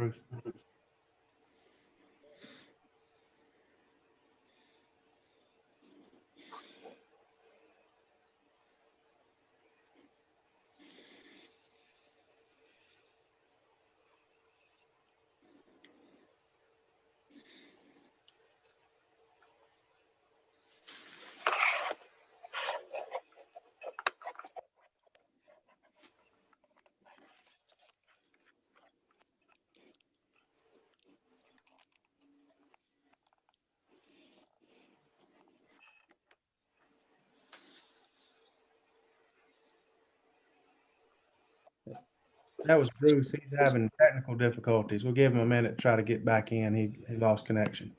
Bruce. That was Bruce. He's having technical difficulties. We'll give him a minute to try to get back in. He lost connection.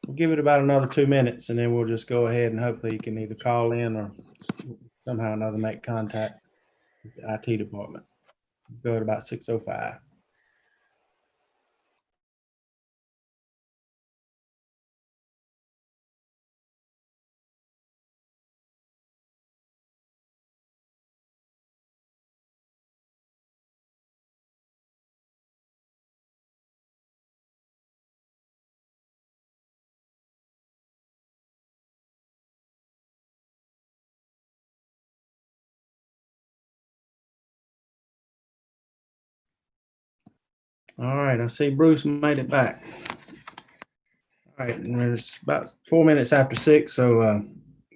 We'll give it about another 2 minutes, and then we'll just go ahead and hopefully you can either call in or somehow or another make contact with the IT department. Go at about 6:05. All right, I see Bruce made it back. All right, and it's about 4 minutes after 6, so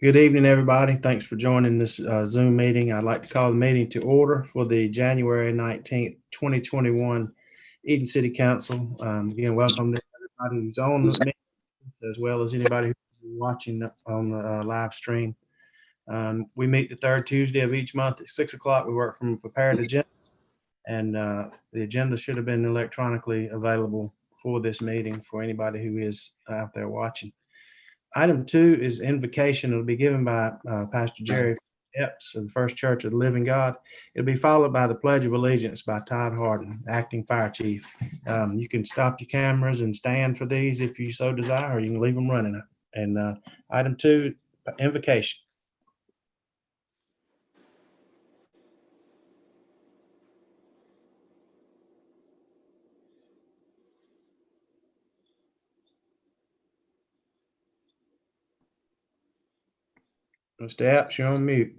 good evening, everybody. Thanks for joining this Zoom meeting. I'd like to call the meeting to order for the January 19th, 2021 Eden City Council. Again, welcome to everybody who's on the meeting, as well as anybody who's watching on the live stream. We meet the third Tuesday of each month at 6 o'clock. We work from a prepared agenda, and the agenda should have been electronically available for this meeting for anybody who is out there watching. Item 2 is invocation. It'll be given by Pastor Jerry Epps of the First Church of the Living God. It'll be followed by the Pledge of Allegiance by Todd Harden, acting fire chief. You can stop your cameras and stand for these if you so desire, or you can leave them running. And item 2, invocation. Mr. Epps, you're on mute.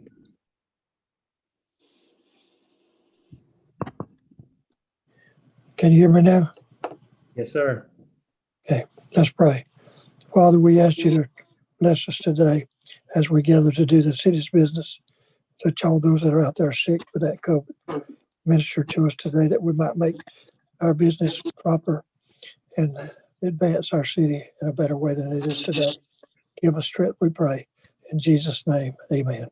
Can you hear me now? Yes, sir. Okay, let's pray. Father, we ask you to bless us today as we gather to do the city's business. Touch all those that are out there sick with that COVID. Minister to us today that we might make our business proper and advance our city in a better way than it is today. Give us strength, we pray. In Jesus' name, amen.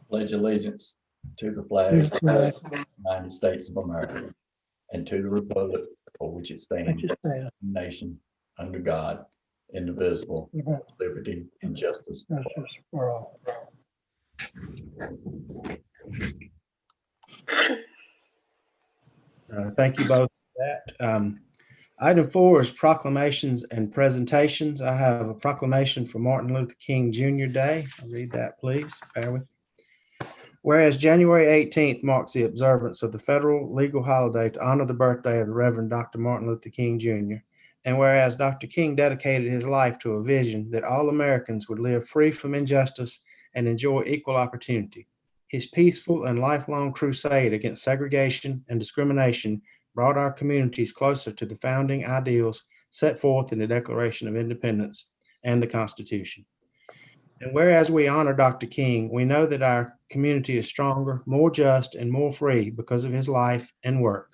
Pledge allegiance to the flag Here's of the flag. the United States of America and to the republic for which it stands, Stand. nation, under God, indivisible, Amen. liberty and justice. Justice for all. Thank you both for that. Item 4 is proclamations and presentations. I have a proclamation for Martin Luther King Jr. Day. I'll read that, please. Bear with me. Whereas January 18th marks the observance of the federal legal holiday to honor the birthday of the Reverend Dr. Martin Luther King Jr., and whereas Dr. King dedicated his life to a vision that all Americans would live free from injustice and enjoy equal opportunity, his peaceful and lifelong crusade against segregation and discrimination brought our communities closer to the founding ideals set forth in the Declaration of Independence and the Constitution. And whereas we honor Dr. King, we know that our community is stronger, more just, and more free because of his life and work.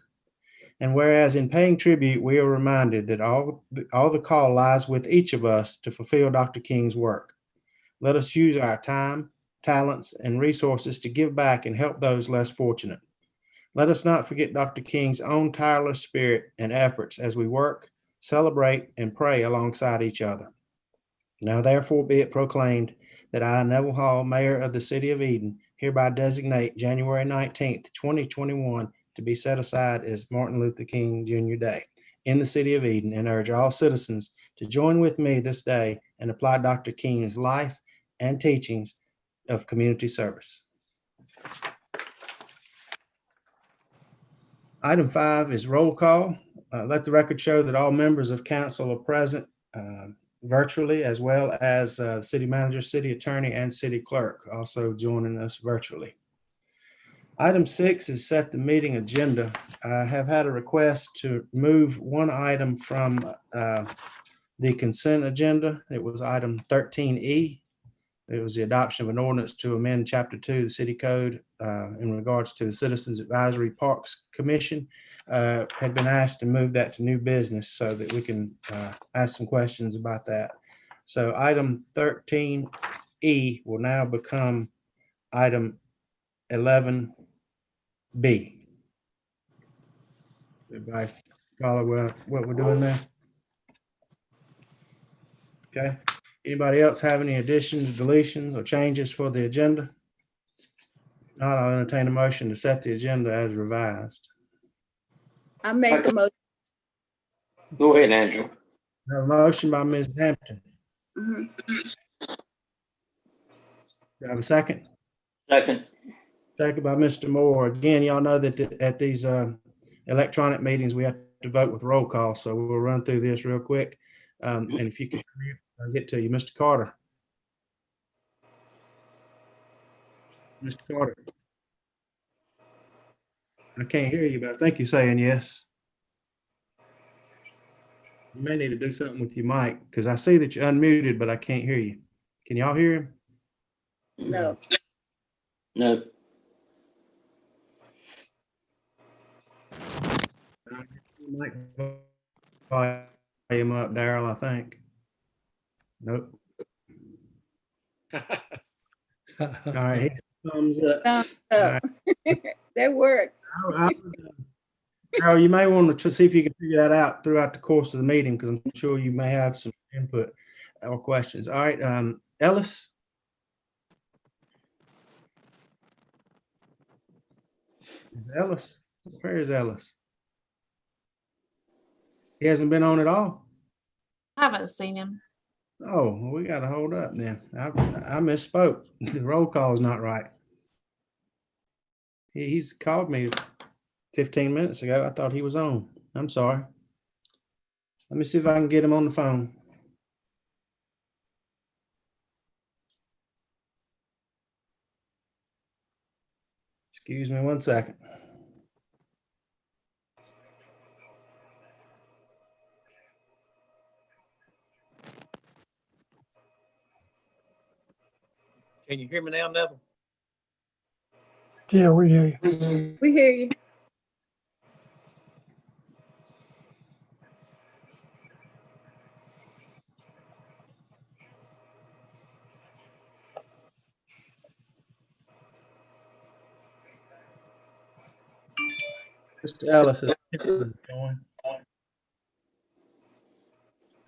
And whereas in paying tribute, we are reminded that all the call lies with each of us to fulfill Dr. King's work. Let us use our time, talents, and resources to give back and help those less fortunate. Let us not forget Dr. King's own tireless spirit and efforts as we work, celebrate, and pray alongside each other. Now therefore be it proclaimed that I, Neville Hall, Mayor of the City of Eden, hereby designate January 19th, 2021 to be set aside as Martin Luther King Jr. Day in the City of Eden, and urge all citizens to join with me this day and apply Dr. King's life and teachings of community service. Item 5 is roll call. Let the record show that all members of council are present virtually, as well as city manager, city attorney, and city clerk also joining us virtually. Item 6 is set the meeting agenda. I have had a request to move one item from the consent agenda. It was item 13E. It was the adoption of an ordinance to amend Chapter 2 of the City Code in regards to the Citizens Advisory Parks Commission. Had been asked to move that to new business so that we can ask some questions about that. So item 13E will now become item 11B. Everybody follow what we're doing there? Okay. Anybody else have any additions, deletions, or changes for the agenda? If not, I'll entertain a motion to set the agenda as revised. I make a motion. Go ahead, Andrew. I have a motion by Ms. Hampton. Mhm. Do I have a second? Second. Second by Mr. Moore. Again, y'all know that at these electronic meetings, we have to vote with roll call, so we'll run through this real quick. And if you can, I'll get to you. Mr. Carter. Mr. Carter? I can't hear you, but I think you're saying yes. You may need to do something with your mic, because I see that you're unmuted, but I can't hear you. Can y'all hear him? No. No. Mic volume up, Daryl, I think. Nope. All right, he thumbs up. Thumbs All up. That works. Carol, you may want to see if you can figure that out throughout the course of the meeting, because I'm sure you may have some input or questions. All right, Ellis? Is Ellis? Where is Ellis? He hasn't been on at all? I haven't seen him. Oh, well, we got to hold up then. I misspoke. The roll call is not right. He's called me 15 minutes ago. I thought he was on. I'm sorry. Let me see if I can get him on the phone. Excuse me 1 second. Can you hear me now, Neville? Yeah, we hear you. We hear you. Mr. Ellis is going.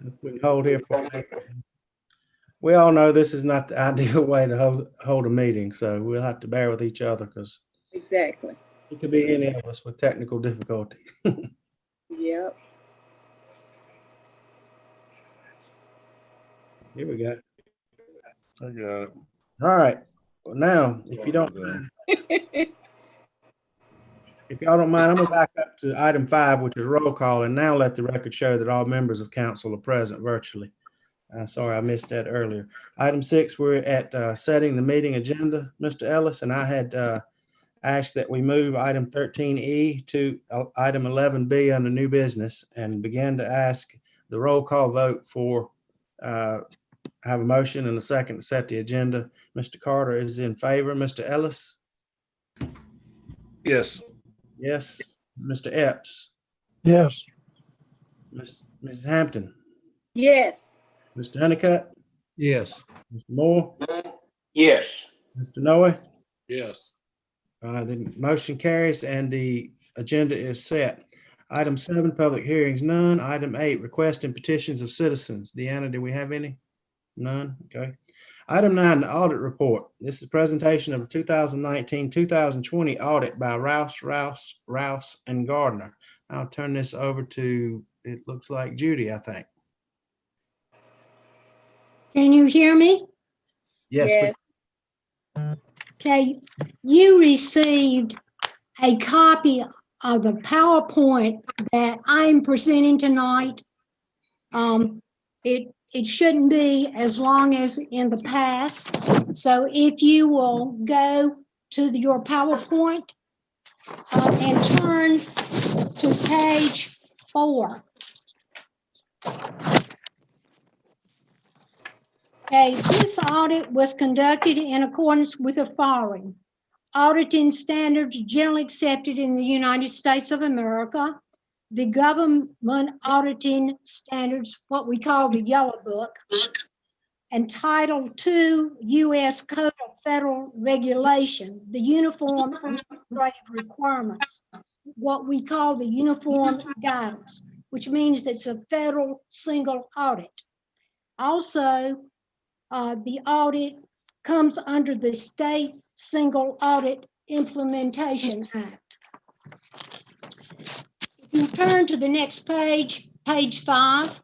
If we can hold here for a minute. We all know this is not the ideal way to hold a meeting, so we'll have to bear with each other, because Exactly. it could be any of us with technical difficulty. Yep. Here we go. I got it. All right. Well, now, if you don't mind, if y'all don't mind, I'm gonna back up to item 5, which is roll call, and now let the record show that all members of council are present virtually. Sorry, I missed that earlier. Item 6, we're at setting the meeting agenda, Mr. Ellis, and I had asked that we move item 13E to item 11B under new business, and began to ask the roll call vote for have a motion and a second to set the agenda. Mr. Carter is in favor. Mr. Ellis? Yes. Yes. Mr. Epps? Yes, Mrs. Hampton? Yes. Mr. Honeycutt? Yes. Mr. Moore? Yes. Mr. Noe? Yes. The motion carries and the agenda is set. Item 7, public hearings, none. Item 8, requests and petitions of citizens. Deanna, do we have any? None. Okay. Item 9, the audit report. This is a presentation of the 2019-2020 audit by Rouse and Gardner. I'll turn this over to, it looks like Judy, I think. Can you hear me? Yes. Okay, you received a copy of the PowerPoint that I'm presenting tonight. It shouldn't be as long as in the past. So if you will go to your PowerPoint and turn to page 4. Okay, this audit was conducted in accordance with the following: auditing standards generally accepted in the United States of America, the government auditing standards, what we call the Yellow Book, and Title II U.S. Code of Federal Regulation, the Uniform Administrative Requirements, what we call the Uniform Guidance, which means it's a federal single audit. Also, the audit comes under the State Single Audit Implementation Act. If you turn to the next page, page 5,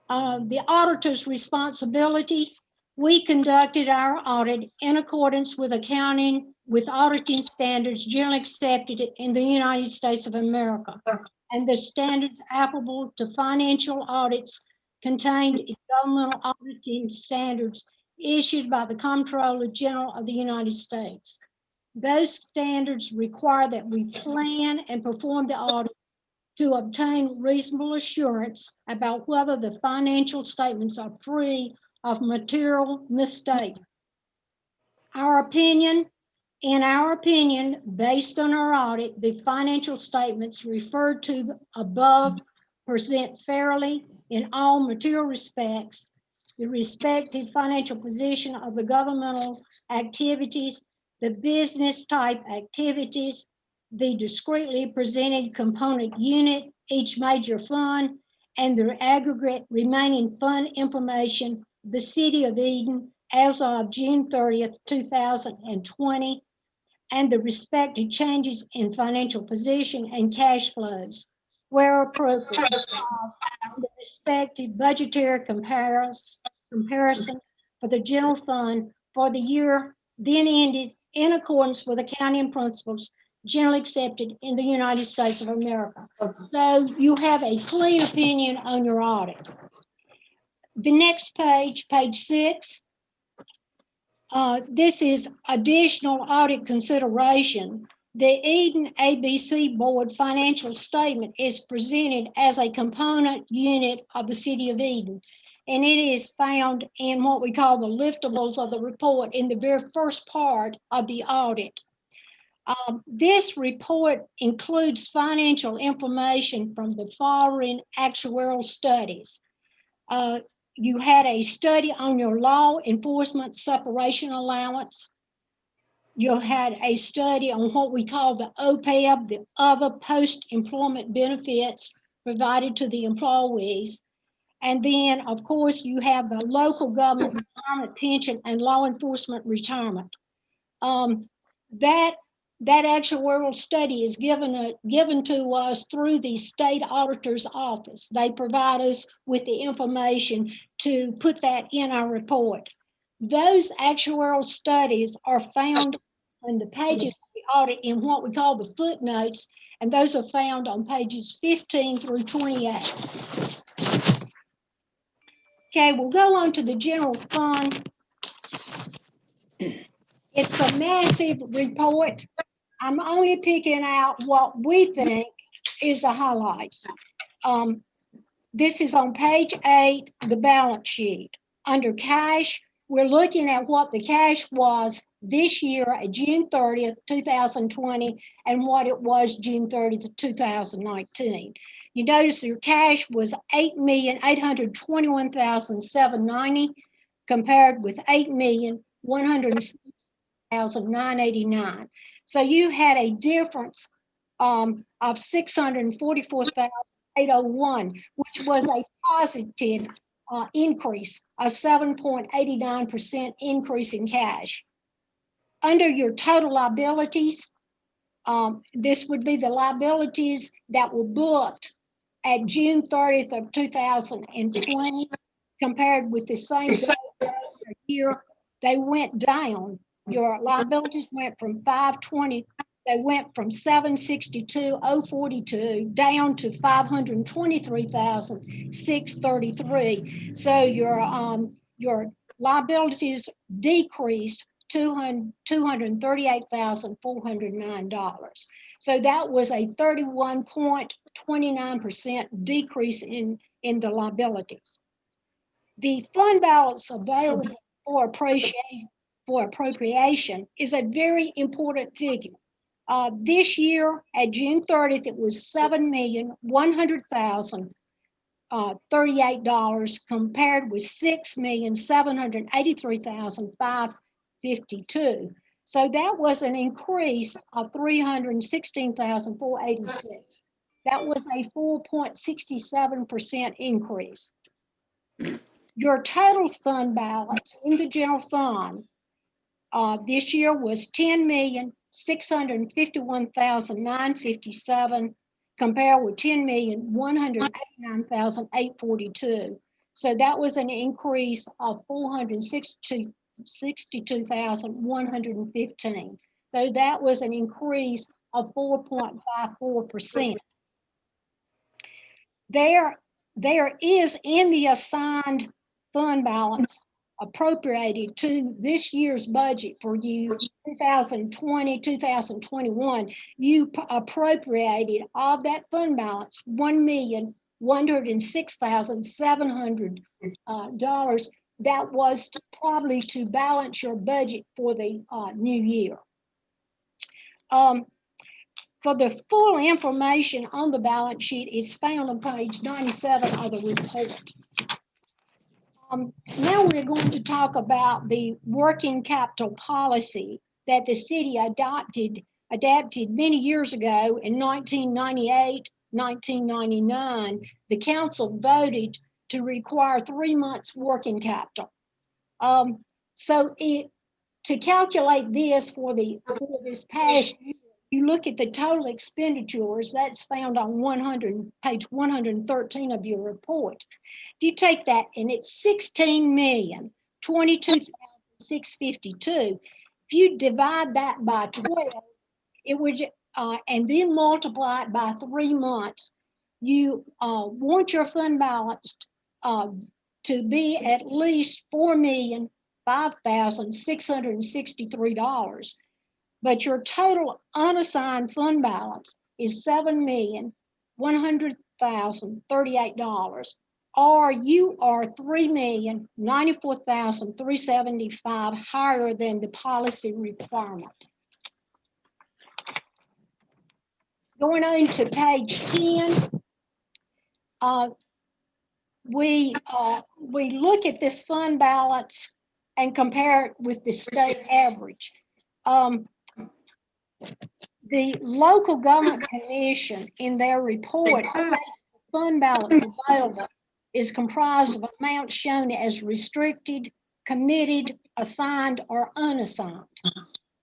the auditor's responsibility. We conducted our audit in accordance with auditing standards generally accepted in the United States of America, and the standards applicable to financial audits contained in governmental auditing standards issued by the Comptroller General of the United States. Those standards require that we plan and perform the audit to obtain reasonable assurance about whether the financial statements are free of material mistakes. In our opinion, based on our audit, the financial statements referred to above present fairly in all material respects the respective financial position of the governmental activities, the business type activities, the discretely presented component unit, each major fund, and their aggregate remaining fund information, the City of Eden as of June 30th, 2020, and the respective changes in financial position and cash flows, where appropriate, and the respective budgetary comparison for the general fund for the year then ended in accordance with accounting principles generally accepted in the United States of America. So you have a clean opinion on your audit. The next page, page 6, this is additional audit consideration. The Eden ABC Board financial statement is presented as a component unit of the City of Eden, and it is found in what we call the liftables of the report in the very first part of the audit. This report includes financial information from the following actuarial studies. You had a study on your law enforcement separation allowance. You had a study on what we call the OPEB, the other post-employment benefits provided to the employees. And then, of course, you have the local government retirement pension and law enforcement retirement. That actuarial study is given to us through the state auditor's office. They provide us with the information to put that in our report. Those actuarial studies are found on the pages of the audit in what we call the footnotes, and those are found on pages 15 through 28. Okay, we'll go on to the general fund. It's a massive report. I'm only picking out what we think is the highlights. This is on page 8, the balance sheet. Under cash, we're looking at what the cash was this year at June 30th, 2020, and what it was June 30th, 2019. You notice your cash was $8,821,790 compared with $8,106,989. So you had a difference of $644,801, which was a positive increase, a 7.89% increase in cash. Under your total liabilities, this would be the liabilities that were booked at June 30th of 2020 compared with the same year. They went down. Your liabilities went from 520, they went from 762,042 down to 523,633. So your liabilities decreased $238,409. So that was a 31.29% decrease in the liabilities. The fund balance available for appropriation is a very important figure. This year at June 30th, it was $7,100,038 compared with $6,783,552. So that was an increase of $316,486. That was a 4.67% increase. Your total fund balance in the general fund this year was $10,651,957 compared with $10,189,842. So that was an increase of $462,115. So that was an increase of 4.54%. There is in the assigned fund balance appropriated to this year's budget for you, 2020, 2021, you appropriated of that fund balance, $1,106,700 that was probably to balance your budget for the new year. For the full information on the balance sheet is found on page 97 of the report. Now we're going to talk about the working capital policy that the city adapted many years ago in 1998, 1999. The council voted to require 3 months working capital. To calculate this for this past year, you look at the total expenditures that's found on page 113 of your report. If you take that and it's $16,022,652, if you divide that by 12, it would, and then multiply it by 3 months, you want your fund balance to be at least $4,005,663. But your total unassigned fund balance is $7,100,038, or you are $3,094,375 higher than the policy requirement. Going on to page 10, we look at this fund balance and compare it with the state average. The local government commission in their report states the fund balance available is comprised of amounts shown as restricted, committed, assigned, or unassigned.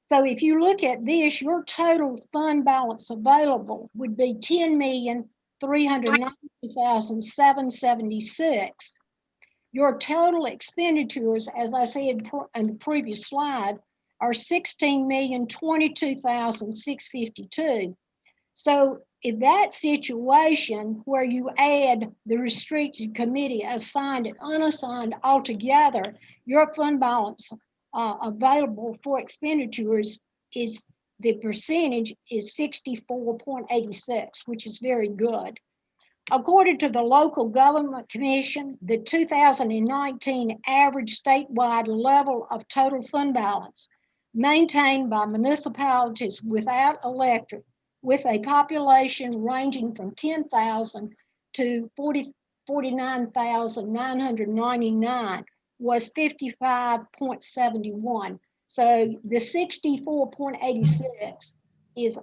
So if you look at this, your total fund balance available would be $10,390,776. Your total expenditures, as I said in the previous slide, are $16,022,652. So in that situation where you add the restricted, committee, assigned, and unassigned altogether, your fund balance available for expenditures is, the percentage is 64.86, which is very good. According to the Local Government Commission, the 2019 average statewide level of total fund balance maintained by municipalities without electric, with a population ranging from 10,000 to 49,999, was 55.71. So the 64.86 is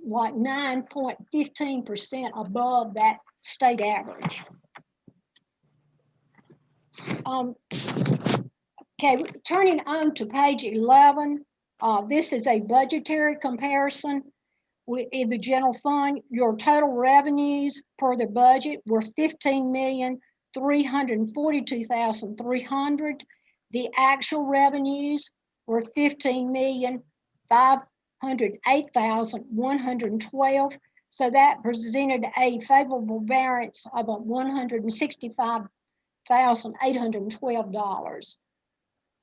like 9.15% above that state average. Okay, turning on to page 11, this is a budgetary comparison. In the general fund, your total revenues per the budget were $15,342,300. The actual revenues were $15,508,112. So that presented a favorable variance of $165,812.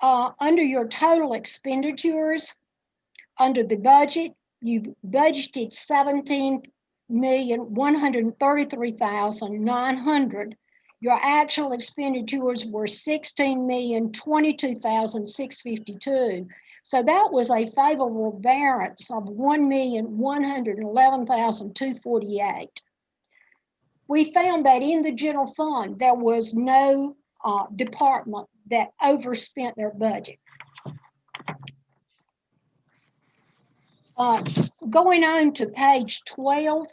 Under your total expenditures, under the budget, you budgeted $17,133,900. Your actual expenditures were $16,022,652. So that was a favorable variance of $1,111,248. We found that in the general fund, there was no department that overspent their budget. Going on to page 12,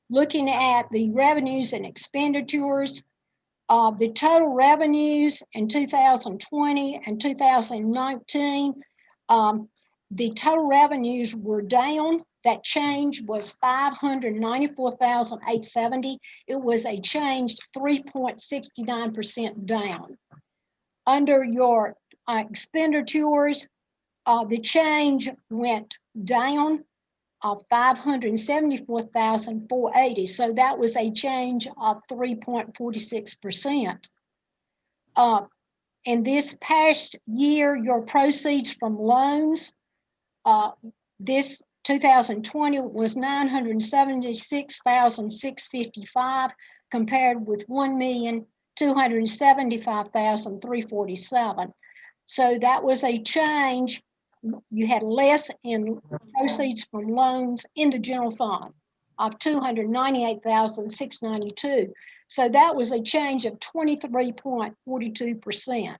looking at the revenues and expenditures, the total revenues in 2020 and 2019, the total revenues were down. That change was $594,870. It was a change 3.69% down. Under your expenditures, the change went down of $574,480. So that was a change of 3.46%. in this past year, your proceeds from loans, this 2020 was 976,655 compared with 1,275,347. So that was a change. You had less in proceeds from loans in the general fund of 298,692. So that was a change of 23.42%.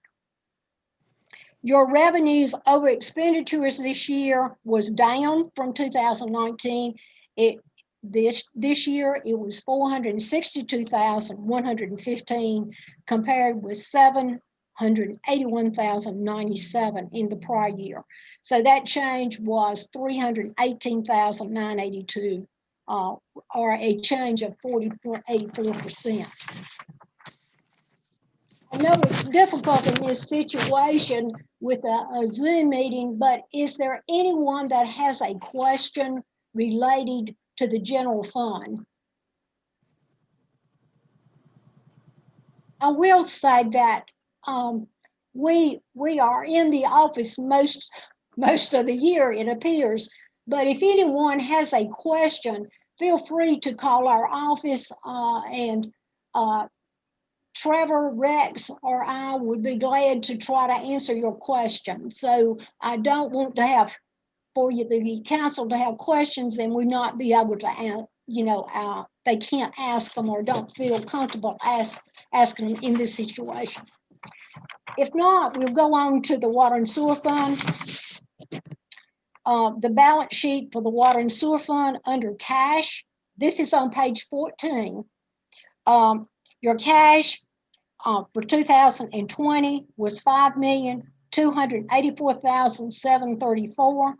Your revenues over expenditures this year was down from 2019. This year it was 462,115 compared with 781,097 in the prior year. So that change was 318,982, or a change of 40.84%. I know it's difficult in this situation with a Zoom meeting, but is there anyone that has a question related to the general fund? I will say that we are in the office most of the year, it appears, but if anyone has a question, feel free to call our office and Trevor, Rex, or I would be glad to try to answer your question. So I don't want to have for you, the council, to have questions and we not be able to, they can't ask them or don't feel comfortable asking them in this situation. If not, we'll go on to the water and sewer fund. The balance sheet for the water and sewer fund under cash. This is on page 14. Your cash for 2020 was $5,284,734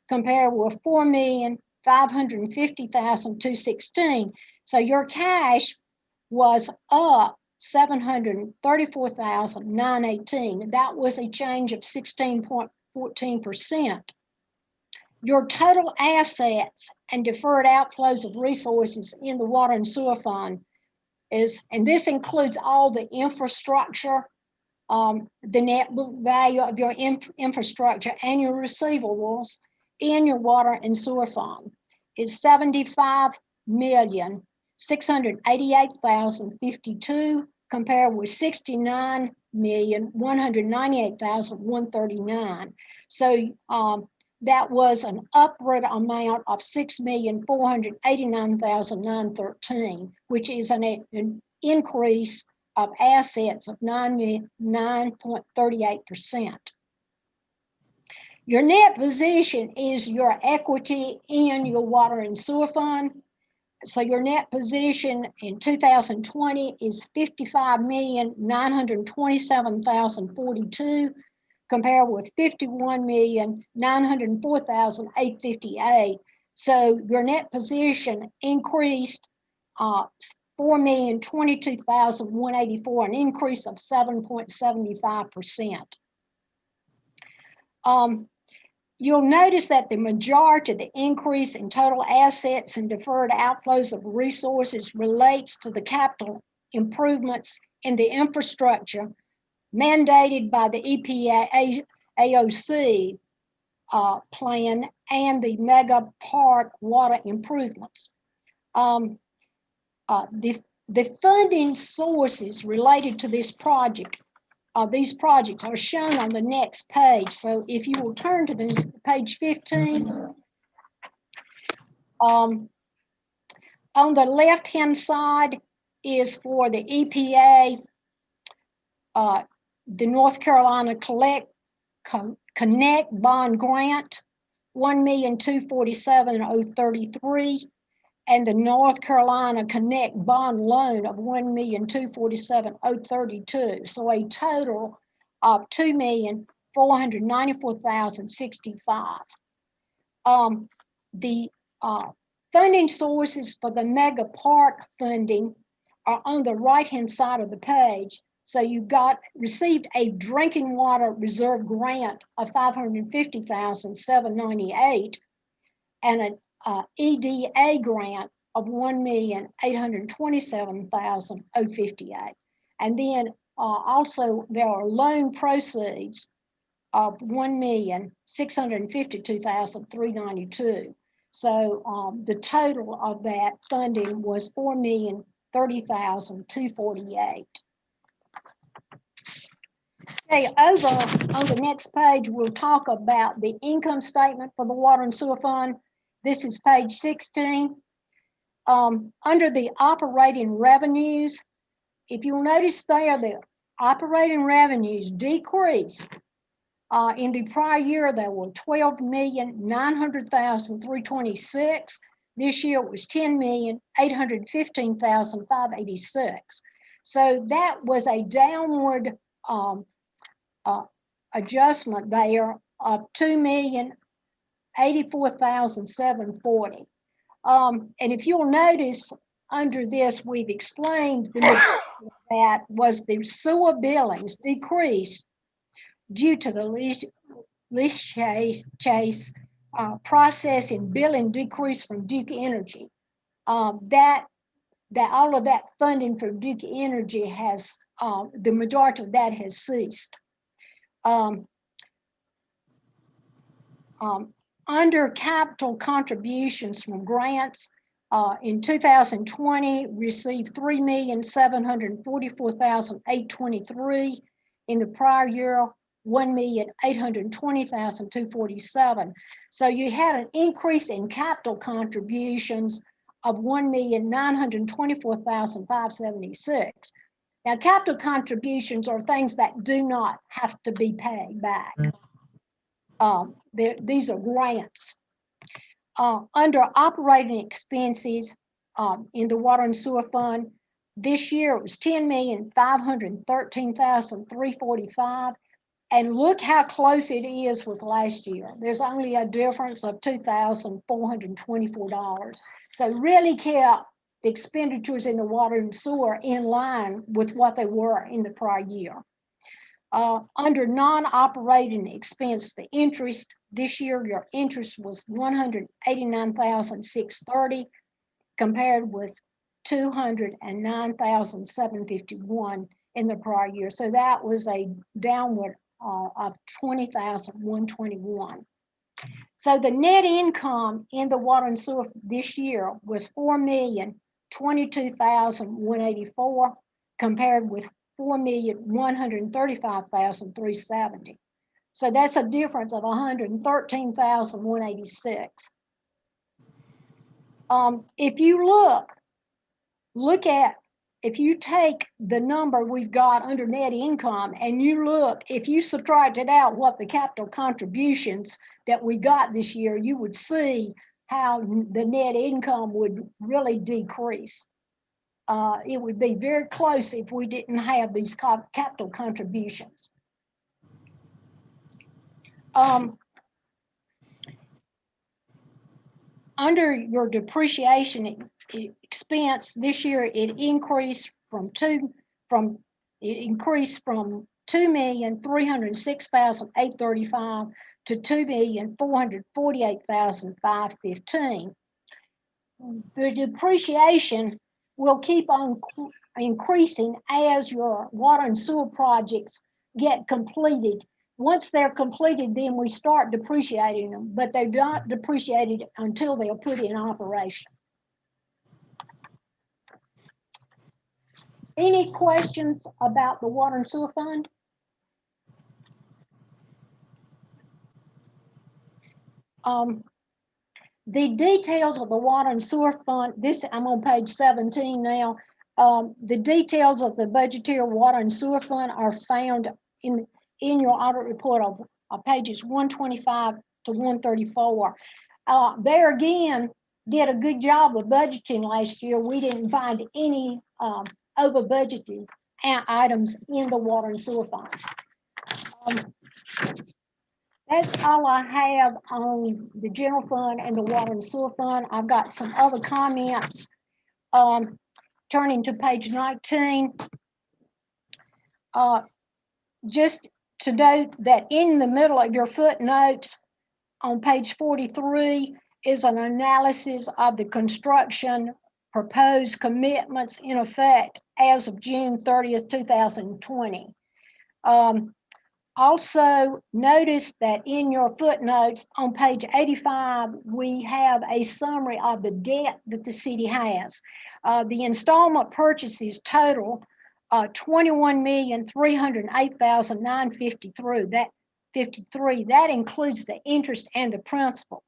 compared with $4,550,216. So your cash was up $734,918. That was a change of 16.14%. Your total assets and deferred outflows of resources in the water and sewer fund is, and this includes all the infrastructure, the net book value of your infrastructure and your receivables in your water and sewer fund is $75,688,052 compared with $69,198,139. So that was an upward amount of $6,489,913, which is an increase of assets of 9.38%. Your net position is your equity in your water and sewer fund. So your net position in 2020 is $55,927,042 compared with $51,904,858. So your net position increased $4,022,184, an increase of 7.75%. You'll notice that the majority of the increase in total assets and deferred outflows of resources relates to the capital improvements in the infrastructure mandated by the EPA AOC plan and the mega park water improvements. The funding sources related to this project, these projects are shown on the next page. So if you will turn to the page 15, on the left-hand side is for the EPA, the North Carolina Connect Bond Grant, $1,247,033, and the North Carolina Connect Bond Loan of $1,247,032. So a total of $2,494,065. The funding sources for the mega park funding are on the right-hand side of the page. So you received a drinking water reserve grant of $550,798 and an EDA grant of $1,827,058. And then Also, there are loan proceeds of $1,652,392. So the total of that funding was $4,030,248. Okay, over on the next page, we'll talk about the income statement for the Water and Sewer Fund. This is page 16. Under the operating revenues, if you'll notice there, the operating revenues decreased. In the prior year, there were $12,900,326. This year it was $10,815,586. So that was a downward adjustment there of $2,084,740. And if you'll notice under this, we've explained that was the sewer billings decreased due to the lease chase process and billing decrease from Duke Energy. That all of that funding from Duke Energy has, the majority of that has ceased. Under capital contributions from grants, in 2020, received $3,744,823. In the prior year, $1,820,247. So you had an increase in capital contributions of $1,924,576. Now, capital contributions are things that do not have to be paid back. These are grants. Under operating expenses in the Water and Sewer Fund, this year it was $10,513,345. And look how close it is with last year. There's only a difference of $2,424. So really kept the expenditures in the water and sewer in line with what they were in the prior year. Under non-operating expense, the interest this year, your interest was $189,630 compared with $209,751 in the prior year. So that was a downward of $20,121. So the net income in the water and sewer this year was $4,022,184 compared with $4,135,370. So that's a difference of $113,186. If you look at, if you take the number we've got under net income and you look, if you subtracted out what the capital contributions that we got this year, you would see how the net income would really decrease. It would be very close if we didn't have these capital contributions. Under your depreciation expense this year, it increased from $2,306,835 to $2,448,515. The depreciation will keep on increasing as your water and sewer projects get completed. Once they're completed, then we start depreciating them, but they're not depreciated until they're put in operation. Any questions about the Water and Sewer Fund? The details of the Water and Sewer Fund, I'm on page 17 now. The details of the budgetary Water and Sewer Fund are found in your audit report of pages 125 to 134. There again, did a good job of budgeting last year. We didn't find any over budgeted items in the Water and Sewer Fund. That's all I have on the general fund and the Water and Sewer Fund. I've got some other comments. Turning to page 19. Just to note that in the middle of your footnotes on page 43 is an analysis of the construction proposed commitments in effect as of June 30th, 2020. Also, notice that in your footnotes on page 85, we have a summary of the debt that the city has. The installment purchases total $21,308,953. That includes the interest and the principal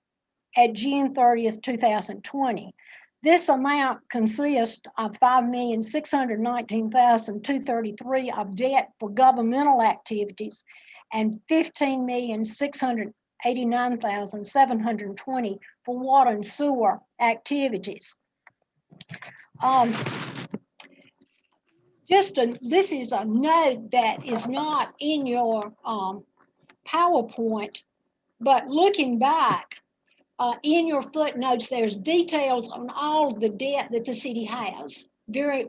at June 30th, 2020. This amount consists of $5,619,233 of debt for governmental activities and $15,689,720 for water and sewer activities. This is a note that is not in your PowerPoint, but looking back, in your footnotes, there's details on all the debt that the city has, very,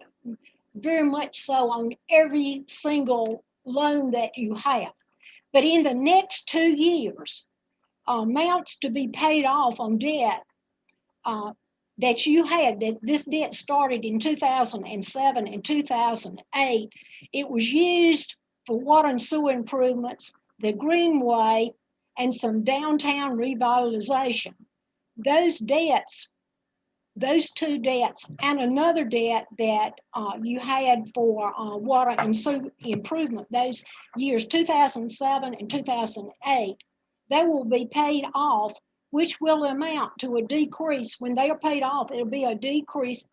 very much so on every single loan that you have. But in the next 2 years, amounts to be paid off on debt that you had, that this debt started in 2007 and 2008. It was used for water and sewer improvements, the Greenway, and some downtown revitalization. Those debts, those two debts, and another debt that you had for water and sewer improvement, those years 2007 and 2008, they will be paid off, which will amount to a decrease. When they are paid off, it'll be a decrease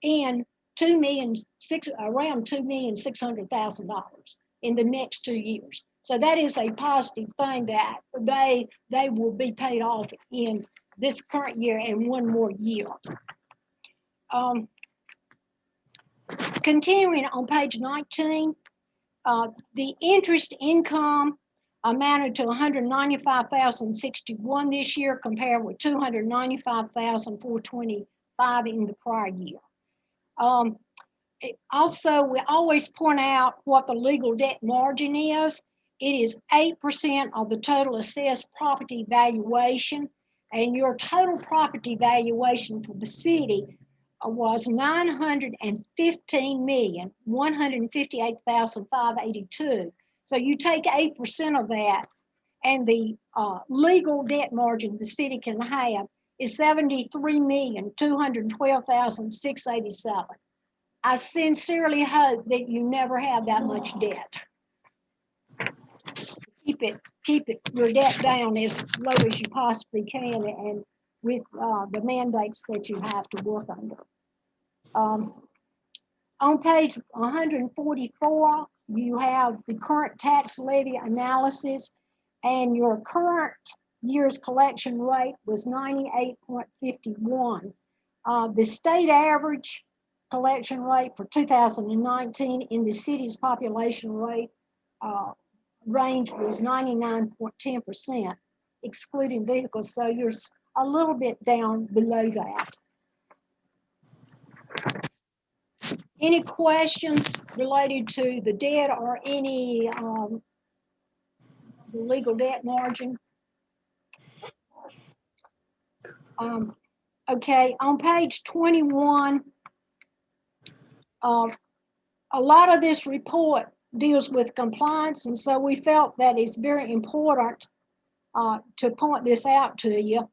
in around $2,600,000 in the next 2 years. So that is a positive thing, that they will be paid off in this current year and one more year. Continuing on page 19, the interest income amounted to $195,061 this year, compared with $295,425 in the prior year. Also, we always point out what the legal debt margin is. It is 8% of the total assessed property valuation, and your total property valuation for the city was $915,158,582. So you take 8% of that, and the legal debt margin the city can have is $73,212,687. I sincerely hope that you never have that much debt. Keep your debt down as low as you possibly can, and with the mandates that you have to work under. On page 144, you have the current tax levy analysis, and your current year's collection rate was 98.51. The state average collection rate for 2019 in the city's population rate range was 99.10%, excluding vehicles. So you're a little bit down below that. Any questions related to the debt or any the legal debt margin? Okay, on page 21, a lot of this report deals with compliance, and so we felt that it's very important to point this out to you.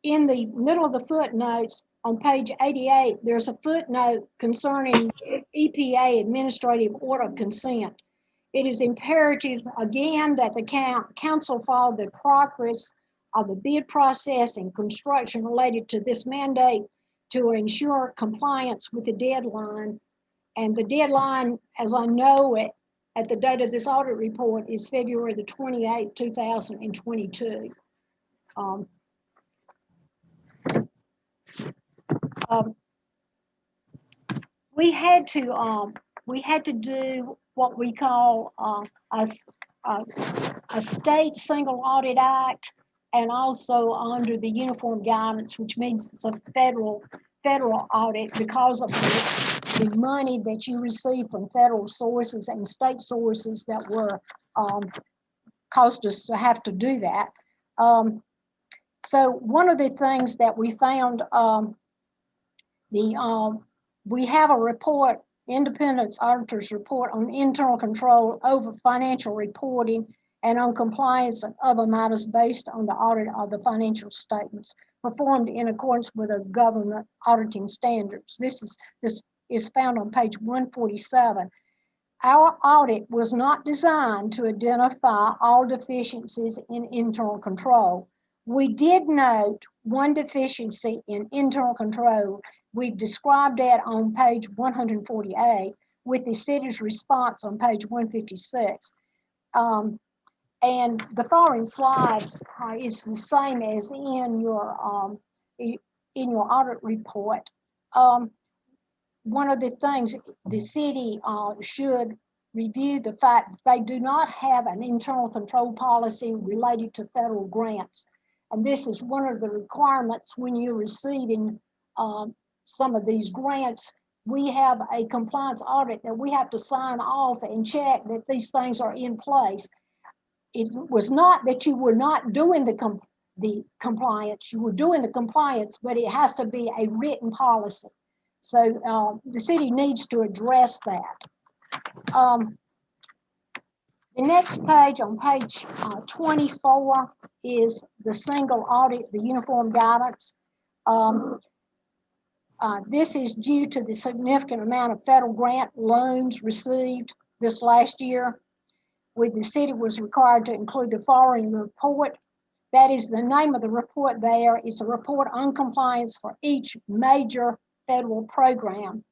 In the middle of the footnotes on page 88, there's a footnote concerning EPA administrative order consent. It is imperative, again, that the council follow the progress of the bid process and construction related to this mandate to ensure compliance with the deadline. And the deadline, as I know it, at the date of this audit report, is February the 28th, 2022. We had to do what we call a state single audit act, and also under the uniform guidance, which means it's a federal audit, because of the money that you receive from federal sources and state sources that were caused us to have to do that. So one of the things that we found We have a report, Independent Auditor's Report on internal control over financial reporting and on compliance and other matters based on the audit of the financial statements performed in accordance with the government auditing standards. This is found on page 147. Our audit was not designed to identify all deficiencies in internal control. We did note one deficiency in internal control. We've described that on page 148 with the city's response on page 156. And the following slide is the same as in your audit report. One of the things the city should review the fact that they do not have an internal control policy related to federal grants. And this is one of the requirements when you're receiving some of these grants. We have a compliance audit that we have to sign off and check that these things are in place. It was not that you were not doing the compliance, you were doing the compliance, but it has to be a written policy. So the city needs to address that. The next page, on page 24, is the single audit, the uniform guidance. This is due to the significant amount of federal grant loans received this last year. The city was required to include the following report. That is the name of the report there. It's a report on compliance for each major federal program.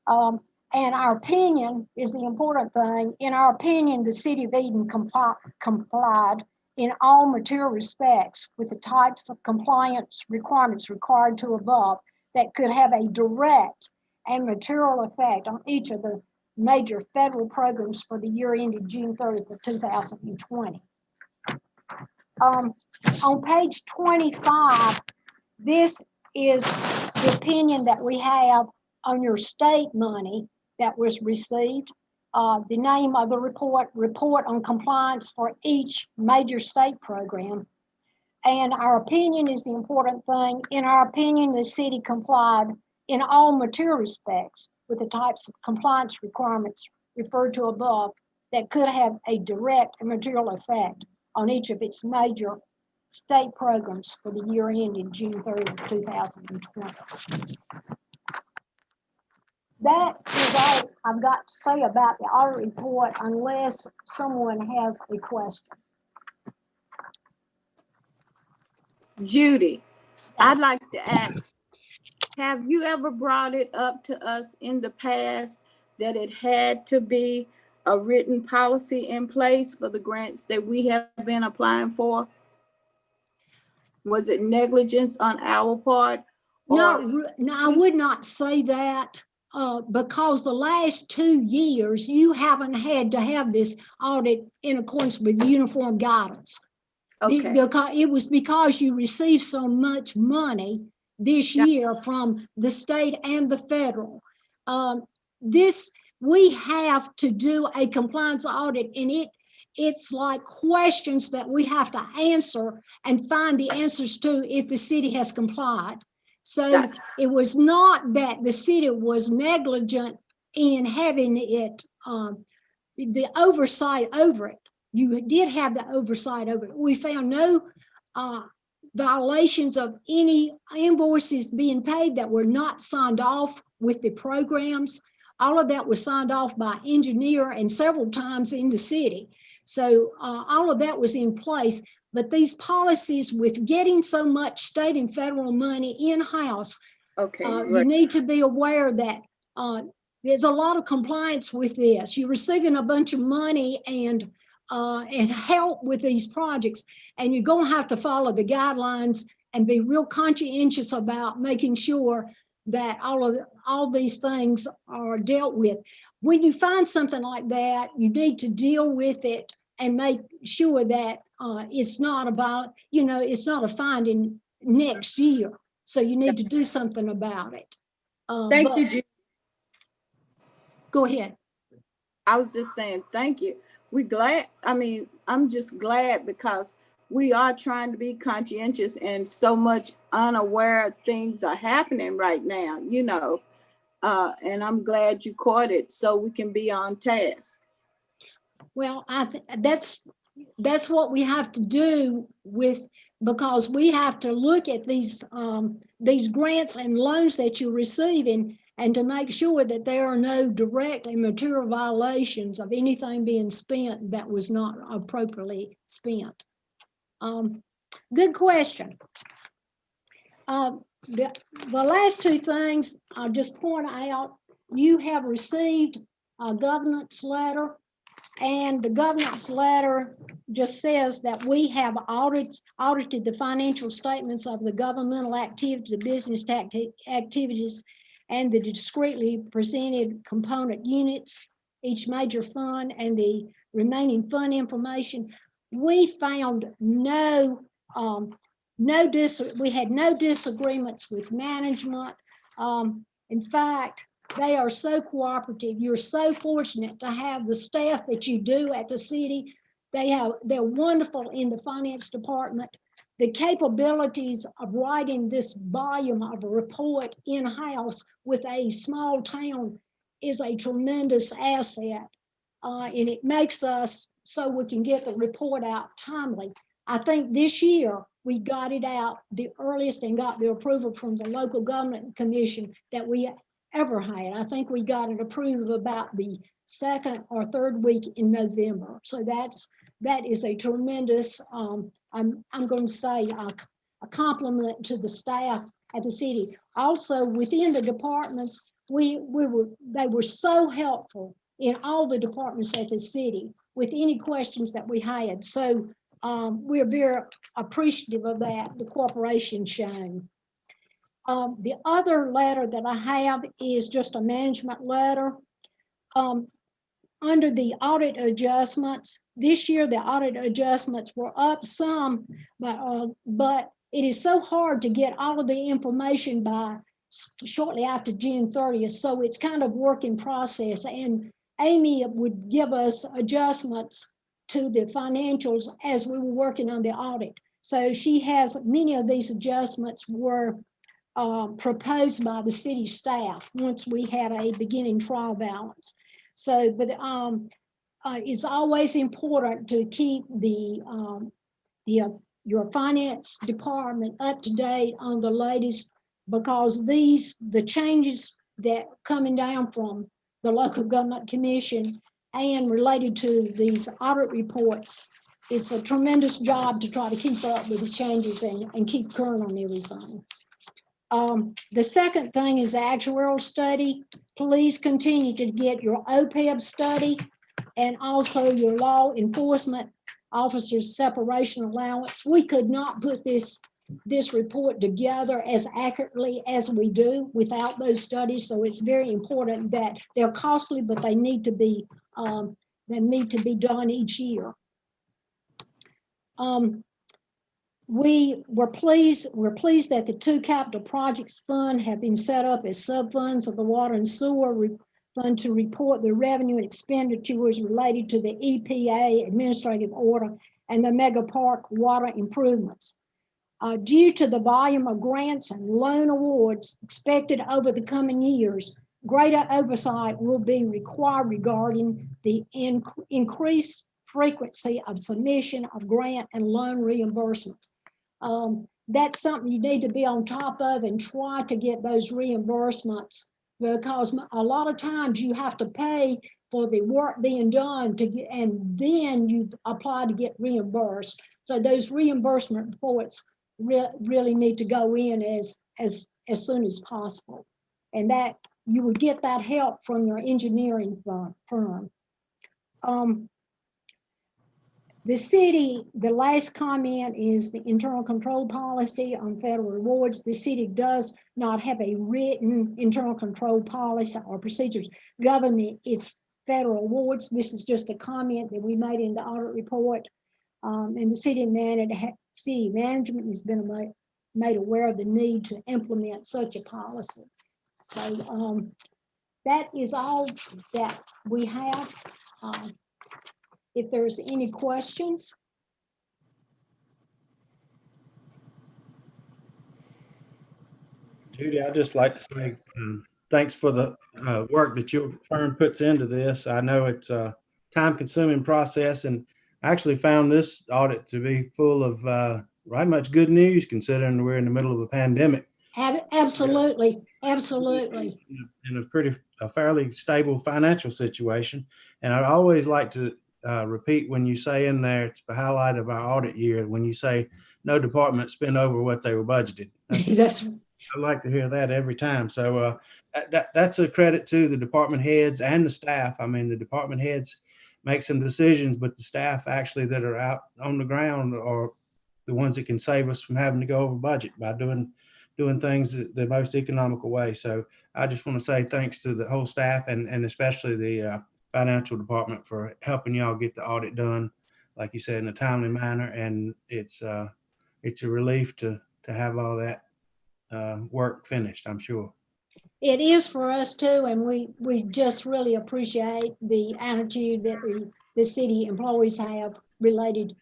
And our opinion is the important thing. In our opinion, the City of Eden complied in all material respects with the types of compliance requirements required to above that could have a direct and material effect on each of the major federal programs for the year ended June 30th of 2020. On page 25, this is the opinion that we have on your state money that was received. The name of the report on compliance for each major state program. And our opinion is the important thing. In our opinion, the city complied in all material respects with the types of compliance requirements referred to above that could have a direct and material effect on each of its major state programs for the year ending June 30th, 2020. That is all I've got to say about the audit report, unless someone has a question. Judy, I'd like to ask, have you ever brought it up to us in the past that it had to be a written policy in place for the grants that we have been applying for? Was it negligence on our part? No, I would not say that because the last 2 years, you haven't had to have this audit in accordance with uniform guidance. Okay. Because you received so much money this year from the state and the federal. We have to do a compliance audit, and it's like questions that we have to answer and find the answers to if the city has complied. So Gotcha. It was not that the city was negligent in having it, the oversight over it. You did have the oversight over it. We found no violations of any invoices being paid that were not signed off with the programs. All of that was signed off by engineer and several times in the city. So all of that was in place. But these policies with getting so much state and federal money in-house, you need to be aware that there's a lot of compliance with this. You're receiving a bunch of money and help with these projects, and you're going to have to follow the guidelines and be real conscientious about making sure that all these things are dealt with. When you find something like that, you need to deal with it and make sure that it's not about, it's not a finding next year. So you need to do something about it. Thank you, Judy. Go ahead. I was just saying, thank you. I'm just glad because we are trying to be conscientious, and so much unaware things are happening right now, you know. And I'm glad you caught it so we can be on task. Well, that's what we have to do because we have to look at these grants and loans that you're receiving, and to make sure that there are no direct and material violations of anything being spent that was not appropriately spent. Good question. The last two things I'll just point out, you have received a governance letter, and the governance letter just says that we have audited the financial statements of the governmental activities, the business activities, and the discretely presented component units, each major fund, and the remaining fund information. We found we had no disagreements with management. In fact, they are so cooperative. You're so fortunate to have the staff that you do at the city. They're wonderful in the finance department. The capabilities of writing this volume of a report in-house with a small town is a tremendous asset. And it makes us so we can get the report out timely. I think this year we got it out the earliest and got the approval from the local government commission that we ever had. I think we got it approved about the second or third week in November. So that is a tremendous, I'm going to say a compliment to the staff at the city. Also within the departments, they were so helpful in all the departments at the city with any questions that we had. So we're very appreciative of that, the cooperation shown. The other letter that I have is just a management letter. Under the audit adjustments, this year the audit adjustments were up some, but it is so hard to get all of the information by shortly after June 30th. So it's kind of work in process, and Amy would give us adjustments to the financials as we were working on the audit. So she has many of these adjustments were proposed by the city staff once we had a beginning trial balance. So, but it's always important to keep your finance department up to date on the latest, because the changes that coming down from the local government commission and related to these audit reports, it's a tremendous job to try to keep up with the changes and keep current on everything. The second thing is the actuarial study. Please continue to get your OPEB study and also your law enforcement officers separation allowance. We could not put this report together as accurately as we do without those studies. So it's very important that they're costly, but they need to be done each year. We're pleased that the two capital projects fund have been set up as sub-funds of the water and sewer fund to report the revenue and expenditures related to the EPA administrative order and the mega park water improvements. Due to the volume of grants and loan awards expected over the coming years, greater oversight will be required regarding the increased frequency of submission of grant and loan reimbursements. That's something you need to be on top of and try to get those reimbursements, because a lot of times you have to pay for the work being done and then you apply to get reimbursed. So those reimbursement reports really need to go in as soon as possible, and that you would get that help from your engineering firm. The city, the last comment is the internal control policy on federal rewards. The city does not have a written internal control policy or procedures governing its federal awards. This is just a comment that we made in the audit report. And the city management has been made aware of the need to implement such a policy. So that is all that we have. If there's any questions. Judy, I'd just like to say, thanks for the work that your firm puts into this. I know it's a time-consuming process, and I actually found this audit to be full of right much good news, considering we're in the middle of a pandemic. Absolutely, absolutely. In a fairly stable financial situation. And I'd always like to repeat when you say in there, it's the highlight of our audit year, when you say no department spent over what they were budgeted. That's I like to hear that every time. So that's a credit to the department heads and the staff. I mean, the department heads make some decisions, but the staff actually that are out on the ground are the ones that can save us from having to go over budget by doing things the most economical way. So I just want to say thanks to the whole staff and especially the financial department for helping y'all get the audit done, like you said, in a timely manner. And it's a relief to have all that work finished, I'm sure. It is for us too, and we just really appreciate the attitude that the city employees have related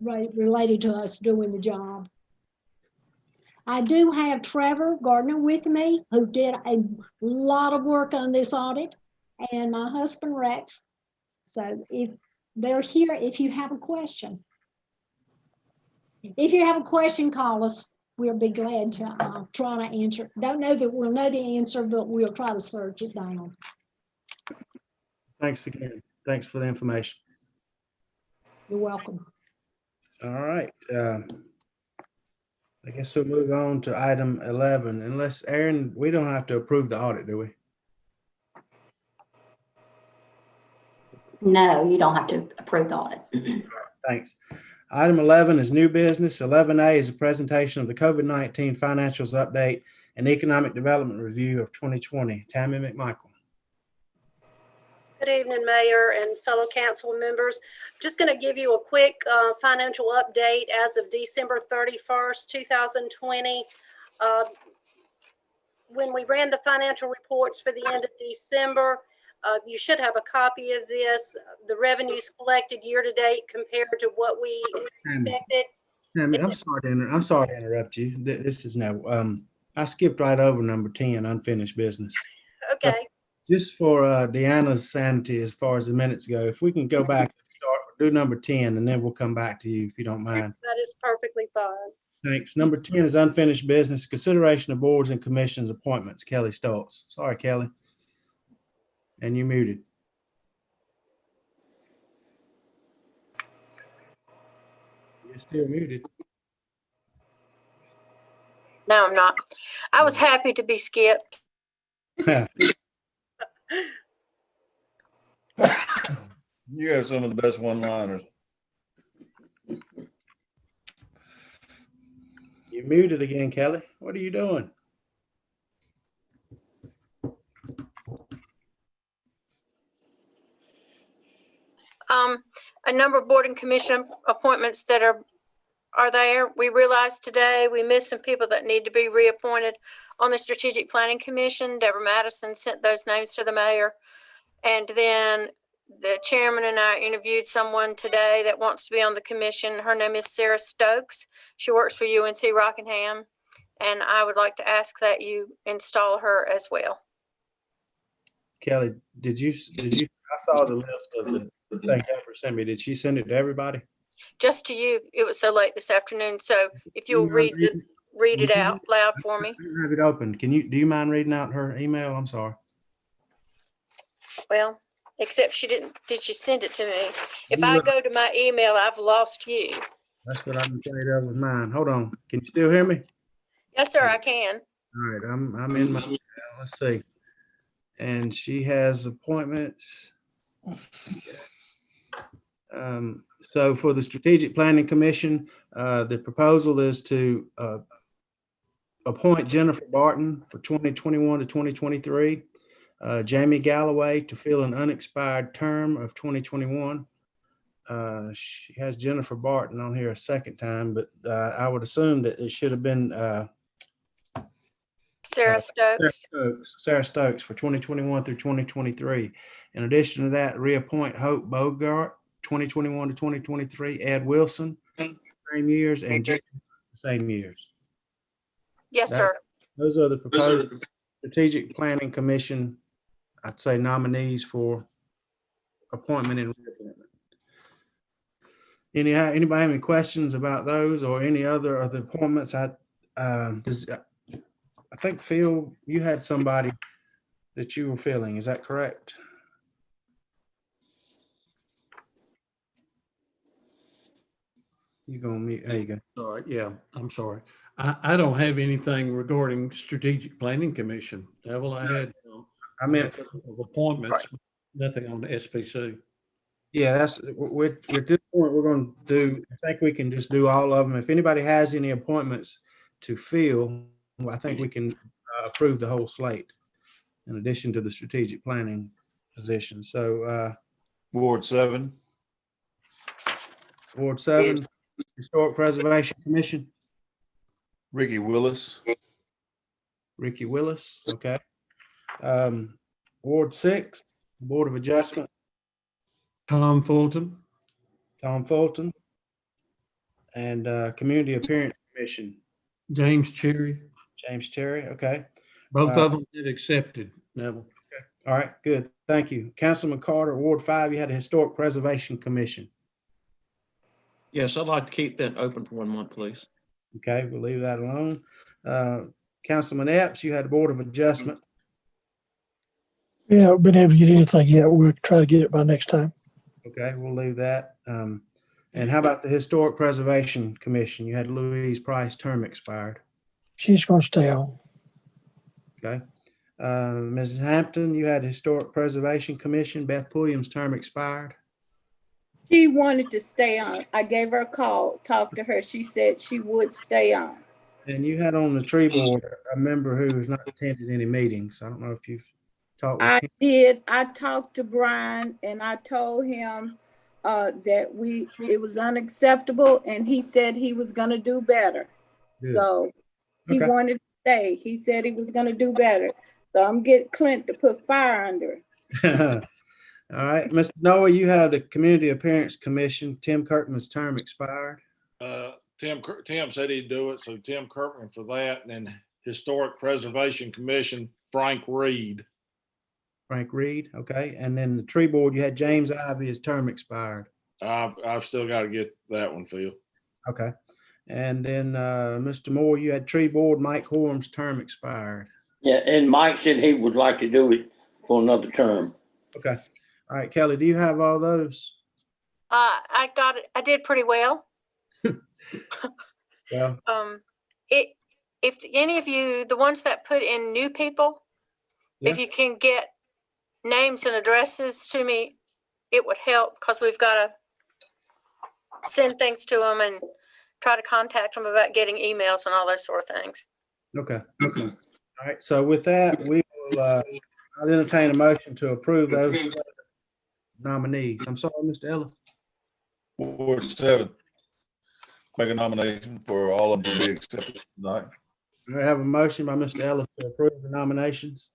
to us doing the job. I do have Trevor Gardner with me, who did a lot of work on this audit, and my husband Rex. So if they're here, if you have a question. If you have a question, call us. We'll be glad to try to answer. Don't know that we'll know the answer, but we'll try to search it down. Thanks again. Thanks for the information. You're welcome. All right. I guess we'll move on to item 11. Unless, Aaron, we don't have to approve the audit, do we? No, you don't have to approve the audit. Thanks. Item 11 is new business. 11A is a presentation of the COVID-19 financials update and economic development review of 2020. Tammy McMichael. Good evening, Mayor and fellow council members. Just going to give you a quick financial update as of December 31st, 2020. When we ran the financial reports for the end of December, you should have a copy of this. The revenues collected year to date compared to what we expected. Tammy, I'm sorry to interrupt you. This is now, I skipped right over number 10, unfinished business. Okay. Just for Deanna's sanity, as far as the minutes go, if we can go back and do number 10, and then we'll come back to you if you don't mind. That is perfectly fine. Thanks. Number 10 is unfinished business, consideration of boards and commissions appointments. Kelly Stoltz. Sorry, Kelly. And you're muted. You're still muted. No, I'm not. I was happy to be skipped. You have some of the best one-liners. You're muted again, Kelly. What are you doing? A number of board and commission appointments that are there. We realized today we missed some people that need to be reappointed on the Strategic Planning Commission. Deborah Madison sent those names to the mayor. And then the chairman and I interviewed someone today that wants to be on the commission. Her name is Sarah Stokes. She works for UNC Rockingham. And I would like to ask that you install her as well. Kelly, I saw the list of the thing Deborah sent me. Did she send it to everybody? Just to you. It was so late this afternoon. So if you'll read it out loud for me. I don't have it open. Do you mind reading out her email? I'm sorry. Well, except did she send it to me? If I go to my email, I've lost you. That's what I'm afraid of with mine. Hold on. Can you still hear me? Yes, sir, I can. All right. I'm in my email. Let's see. And she has appointments. So for the Strategic Planning Commission, the proposal is to appoint Jennifer Barton for 2021 to 2023, Jamie Galloway to fill an unexpired term of 2021. She has Jennifer Barton on here a second time, but I would assume that it should have been Sarah Stokes. Sarah Stokes for 2021 through 2023. In addition to that, reappoint Hope Bogart, 2021 to 2023, Ed Wilson, same years, and Jake, same years. Yes, sir. Those are the proposed Strategic Planning Commission, I'd say nominees for appointment and reappointment. Anybody have any questions about those or any other of the appointments? I think, Phil, you had somebody that you were filling. Is that correct? You gonna mute? There you go. Sorry, yeah, I'm sorry. I don't have anything regarding Strategic Planning Commission. Well, I had I meant, of appointments, nothing on the SPC. yeah, that's, we're, at this point, we're gonna do, I think we can just do all of them. If anybody has any appointments to fill, I think we can approve the whole slate in addition to the strategic planning position. So, Ward 7, Ward 7, Historic Preservation Commission, Ricky Willis, Ricky Willis, okay. Ward 6, Board of Adjustment, Tom Fulton, Tom Fulton. And Community Appearance Commission, James Cherry, James Terry, okay. both of them have accepted, Neville. All right, good, thank you. Councilman Carter, Ward 5, you had a Historic Preservation Commission. Yes, I'd like to keep that open for 1 month, please. Okay, we'll leave that alone. Councilman Epps, you had the Board of Adjustment. We haven't been able to get anything yet. We'll try to get it by next time. Okay, we'll leave that. And how about the Historic Preservation Commission? You had Louise Price, term expired. She's going to stay on. Okay. Mrs. Hampton, you had Historic Preservation Commission. Beth Williams, term expired. She wanted to stay on. I gave her a call, talked to her. She said she would stay on. And you had on the tree board a member who has not attended any meetings. I don't know if you've talked with I him. did. I talked to Brian and I told him that it was unacceptable, and he said he was gonna do better. Good. So he Okay. wanted to stay. He said he was gonna do better. So I'm getting Clint to put fire under it. All right, Mr. Noah, you had the Community Appearance Commission. Tim Kirkman's term expired. Tim said he'd do it, so Tim Kirkman for that, and then Historic Preservation Commission, Frank Reed. Frank Reed, okay. And then the tree board, you had James Ivy, his term expired. I've still got to get that one, Phil. Okay. And then Mr. Moore, you had tree board, Mike Horham's term expired. Yeah, and Mike said he would like to do it for another term. Okay. All right, Kelly, do you have all those? I got it. I did pretty well. Yeah. If any of you, the ones that put in new people, if you can get names and addresses to me, it would help, because we've got to send things to them and try to contact them about getting emails and all those sort of things. Okay. Okay. All right. So with that, we will I'll entertain a motion to approve those nominees. I'm sorry, Mr. Ellis. Ward 7. Make a nomination for all of them to be accepted tonight. I have a motion by Mr. Ellis to approve the nominations.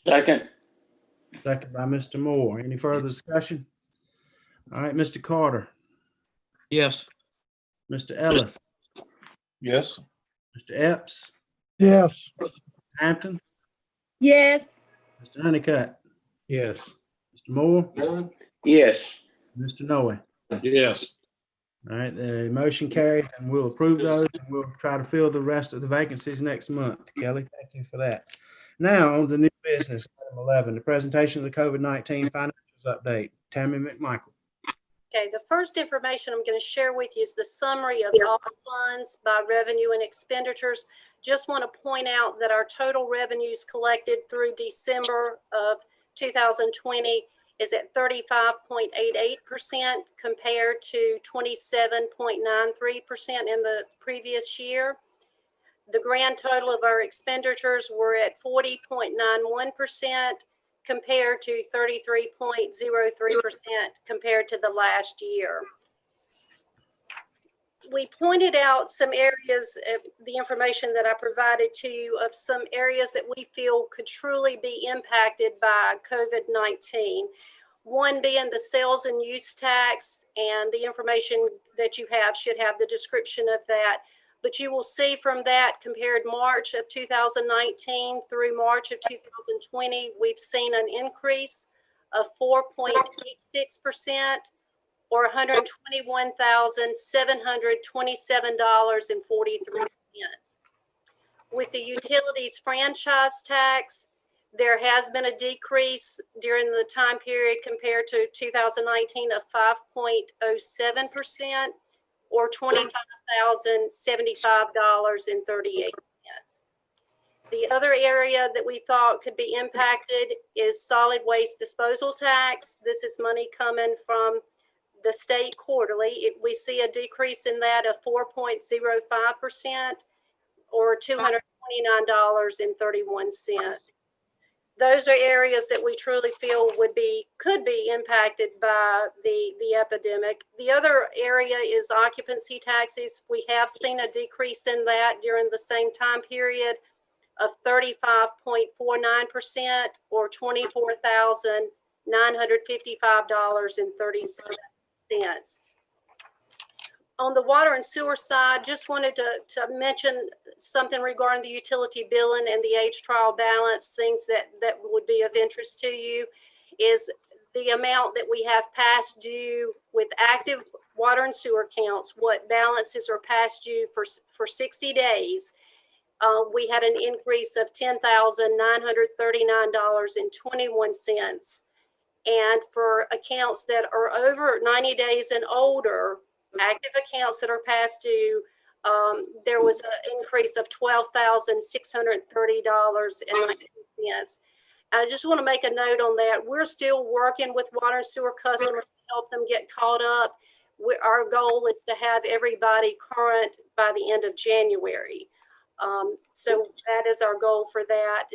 Second, Second by Mr. Moore. Any further discussion? All right, Mr. Carter, yes. Mr. Ellis, Yes, Mr. Epps, Yes. Hampton, Yes, Mr. Honeycutt, Yes. Mr. Moore, Yes. Mr. Noe. Yes. All right, the motion carried, and we'll approve those, and we'll try to fill the rest of the vacancies next month. Kelly, thank you for that. Now, on the new business, item 11, the presentation of the COVID-19 financials update. Tammy McMichael. Okay, the first information I'm going to share with you is the summary of all funds by revenue and expenditures. Just want to point out that our total revenues collected through December of 2020 is at 35.88% compared to 27.93% in the previous year. The grand total of our expenditures were at 40.91% compared to 33.03% compared to the last year. We pointed out some areas, the information that I provided to you, of some areas that we feel could truly be impacted by COVID-19. One being the sales and use tax, and the information that you have should have the description of that. But you will see from that, compared March of 2019 through March of 2020, we've seen an increase of 4.86%, or $121,727.43. With the utilities franchise tax, there has been a decrease during the time period compared to 2019 of 5.07%, or $25,075.38. The other area that we thought could be impacted is solid waste disposal tax. This is money coming from the state quarterly. We see a decrease in that of 4.05%, or $229.31. Those are areas that we truly feel could be impacted by the epidemic. The other area is occupancy taxes. We have seen a decrease in that during the same time period of 35.49%, or $24,955.37. On the water and sewer side, just wanted to mention something regarding the utility billing and the age trial balance. Things that would be of interest to you is the amount that we have past due with active water and sewer accounts, what balances are past due for 60 days. We had an increase of $10,939.21. And for accounts that are over 90 days and older, active accounts that are past due, there was an increase of $12,630.19. I just want to make a note on that. We're still working with water and sewer customers to help them get caught up. Our goal is to have everybody current by the end of January. So that is our goal for that.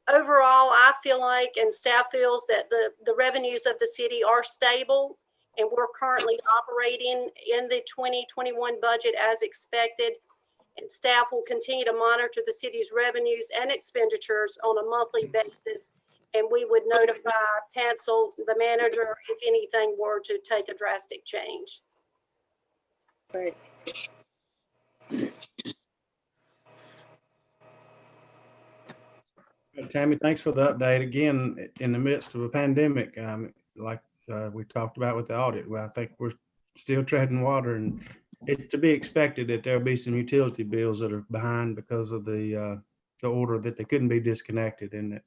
Overall, I feel like, and staff feels, that the revenues of the city are stable, and we're currently operating in the 2021 budget as expected. And staff will continue to monitor the city's revenues and expenditures on a monthly basis. And we would notify Tansel, the manager, if anything were to take a drastic change. Great. Tammy, thanks for the update. Again, in the midst of a pandemic, like we talked about with the audit, well, I think we're still treading water, and it's to be expected that there'll be some utility bills that are behind because of the order that they couldn't be disconnected, and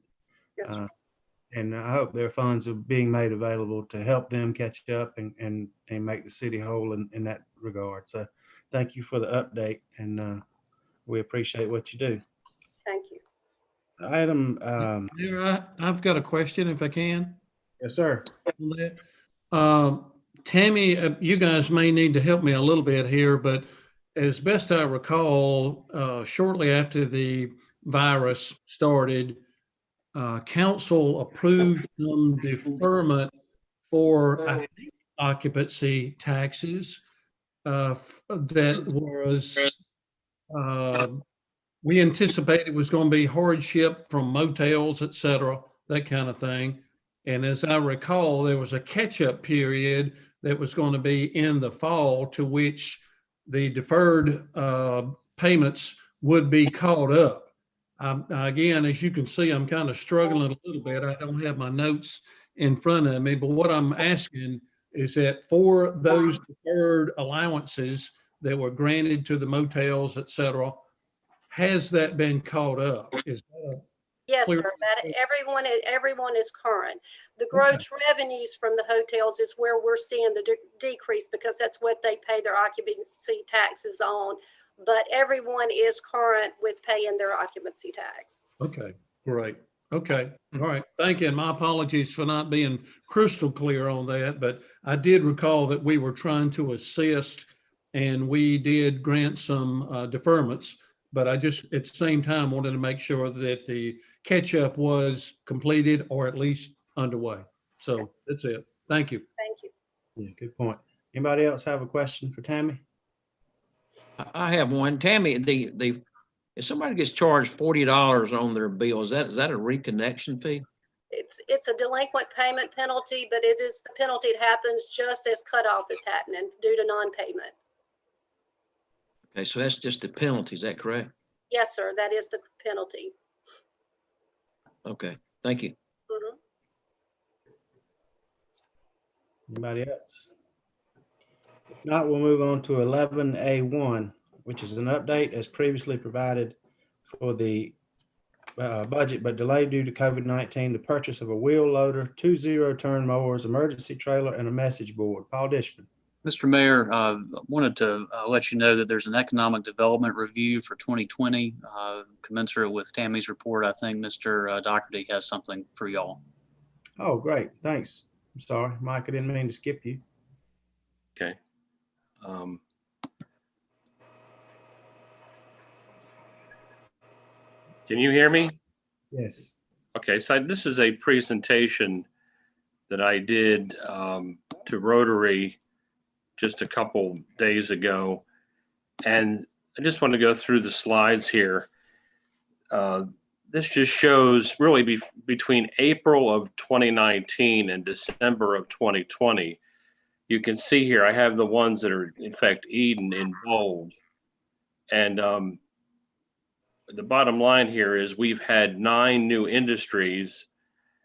and I hope their funds are being made available to help them catch up and make the city whole in that regard. So thank you for the update, and we appreciate what you do. Thank you. Item, Mayor, I've got a question if I can. yes, sir. Tammy, you guys may need to help me a little bit here, but as best I recall, shortly after the virus started, council approved some deferment for, I think, occupancy taxes that was, we anticipated was going to be hardship from motels, et cetera, that kind of thing. And as I recall, there was a catch-up period that was going to be in the fall, to which the deferred payments would be caught up. Again, as you can see, I'm kind of struggling a little bit. I don't have my notes in front of me, but what I'm asking is that for those deferred allowances that were granted to the motels, et cetera, has that been caught up? Is that yes, sir. That everyone is current. The gross revenues from the hotels is where we're seeing the decrease, because that's what they pay their occupancy taxes on. But everyone is current with paying their occupancy tax. okay? Great. Okay. All right. Thank you. And my apologies for not being crystal clear on that, but I did recall that we were trying to assist, and we did grant some deferments. But I just, at the same time, wanted to make sure that the catch-up was completed, or at least underway. So that's it. Thank you. Thank you. Yeah, good point. Anybody else have a question for Tammy? I have one. Tammy, if somebody gets charged $40 on their bill, is that a reconnection fee? It's a delinquent payment penalty, but it is the penalty that happens just as cutoff is happening due to non-payment. Okay, so that's just the penalty, is that correct? Yes, sir, that is the penalty. Okay, thank you. Mhm. Anybody else? If not, we'll move on to 11A1, which is an update as previously provided for the budget, but delayed due to COVID-19, the purchase of a wheel loader, 2 zero-turn mowers, emergency trailer, and a message board. Paul Dishman. Mr. Mayor, wanted to let you know that there's an economic development review for 2020, commensurate with Tammy's report. I think Mr. Doherty has something for y'all. Oh, great. Thanks. I'm sorry, Mike, I didn't mean to skip you. Okay. Can you hear me? Yes. Okay, so this is a presentation that I did to Rotary just a couple days ago. And I just want to go through the slides here. This just shows really between April of 2019 and December of 2020. You can see here, I have the ones that are in fact Eden in bold. And the bottom line here is we've had 9 new industries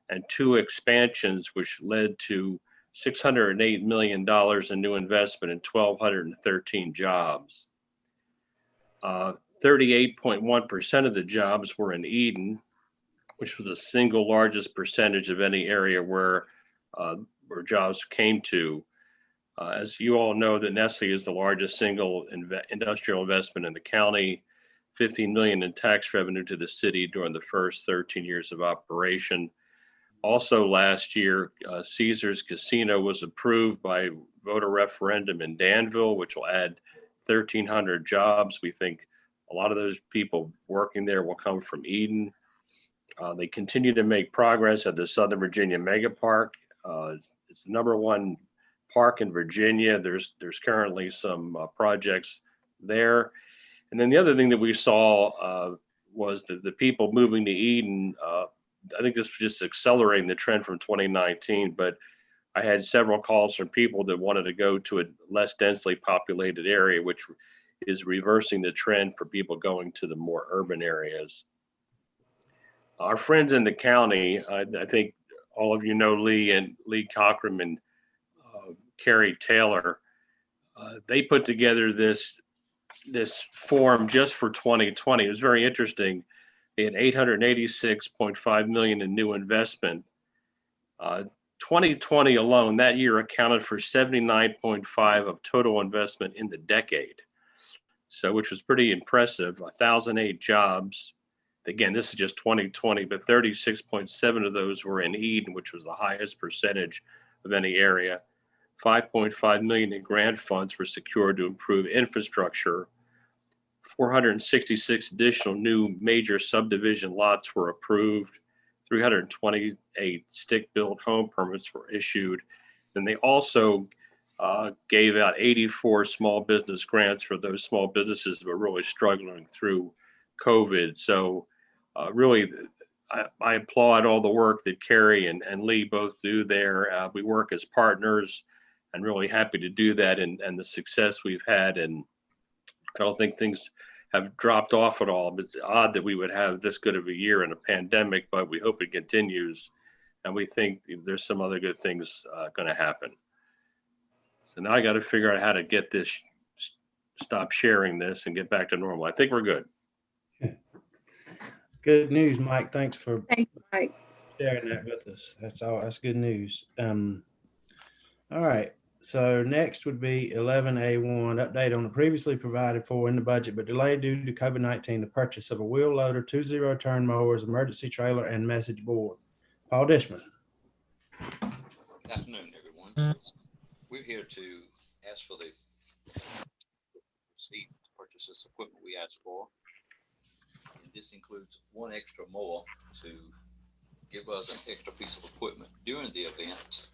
and 2 expansions, which led to $608 million in new investment and 1,213 jobs. 38.1% of the jobs were in Eden, which was the single largest percentage of any area where jobs came to. As you all know, that Nestle is the largest single industrial investment in the county, $15 million in tax revenue to the city during the first 13 years of operation. Also last year, Caesars Casino was approved by voter referendum in Danville, which will add 1,300 jobs. We think a lot of those people working there will come from Eden. They continue to make progress at the Southern Virginia Mega Park. It's the #1 park in Virginia. There's currently some projects there. And then the other thing that we saw was the people moving to Eden. I think this was just accelerating the trend from 2019, but I had several calls from people that wanted to go to a less densely populated area, which is reversing the trend for people going to the more urban areas. Our friends in the county, I think all of you know Lee Cochran and Carrie Taylor, they put together this form just for 2020. It was very interesting. They had $886.5 million in new investment. 2020 alone, that year accounted for 79.5 of total investment in the decade. So, which was pretty impressive. 1,008 jobs. Again, this is just 2020, but 36.7 of those were in Eden, which was the highest percentage of any area. 5.5 million in grant funds were secured to improve infrastructure. 466 additional new major subdivision lots were approved. 328 stick-built home permits were issued. And they also gave out 84 small business grants for those small businesses that were really struggling through COVID. So really, I applaud all the work that Carrie and Lee both do there. We work as partners and really happy to do that and the success we've had. And I don't think things have dropped off at all. It's odd that we would have this good of a year in a pandemic, but we hope it continues. And we think there's some other good things going to happen. So now I got to figure out how to get this, stop sharing this and get back to normal. I think we're good. Good news, Mike. Thanks for Mike. sharing that with us. That's all. That's good news. All right. So next would be 11A1, update on the previously provided for in the budget, but delayed due to COVID-19, the purchase of a wheel loader, 2 zero-turn mowers, emergency trailer, and message board. Paul Dishman. Good afternoon, everyone. We're here to ask for the receipt to purchase this equipment we asked for. And this includes one extra mower to give us an extra piece of equipment during the event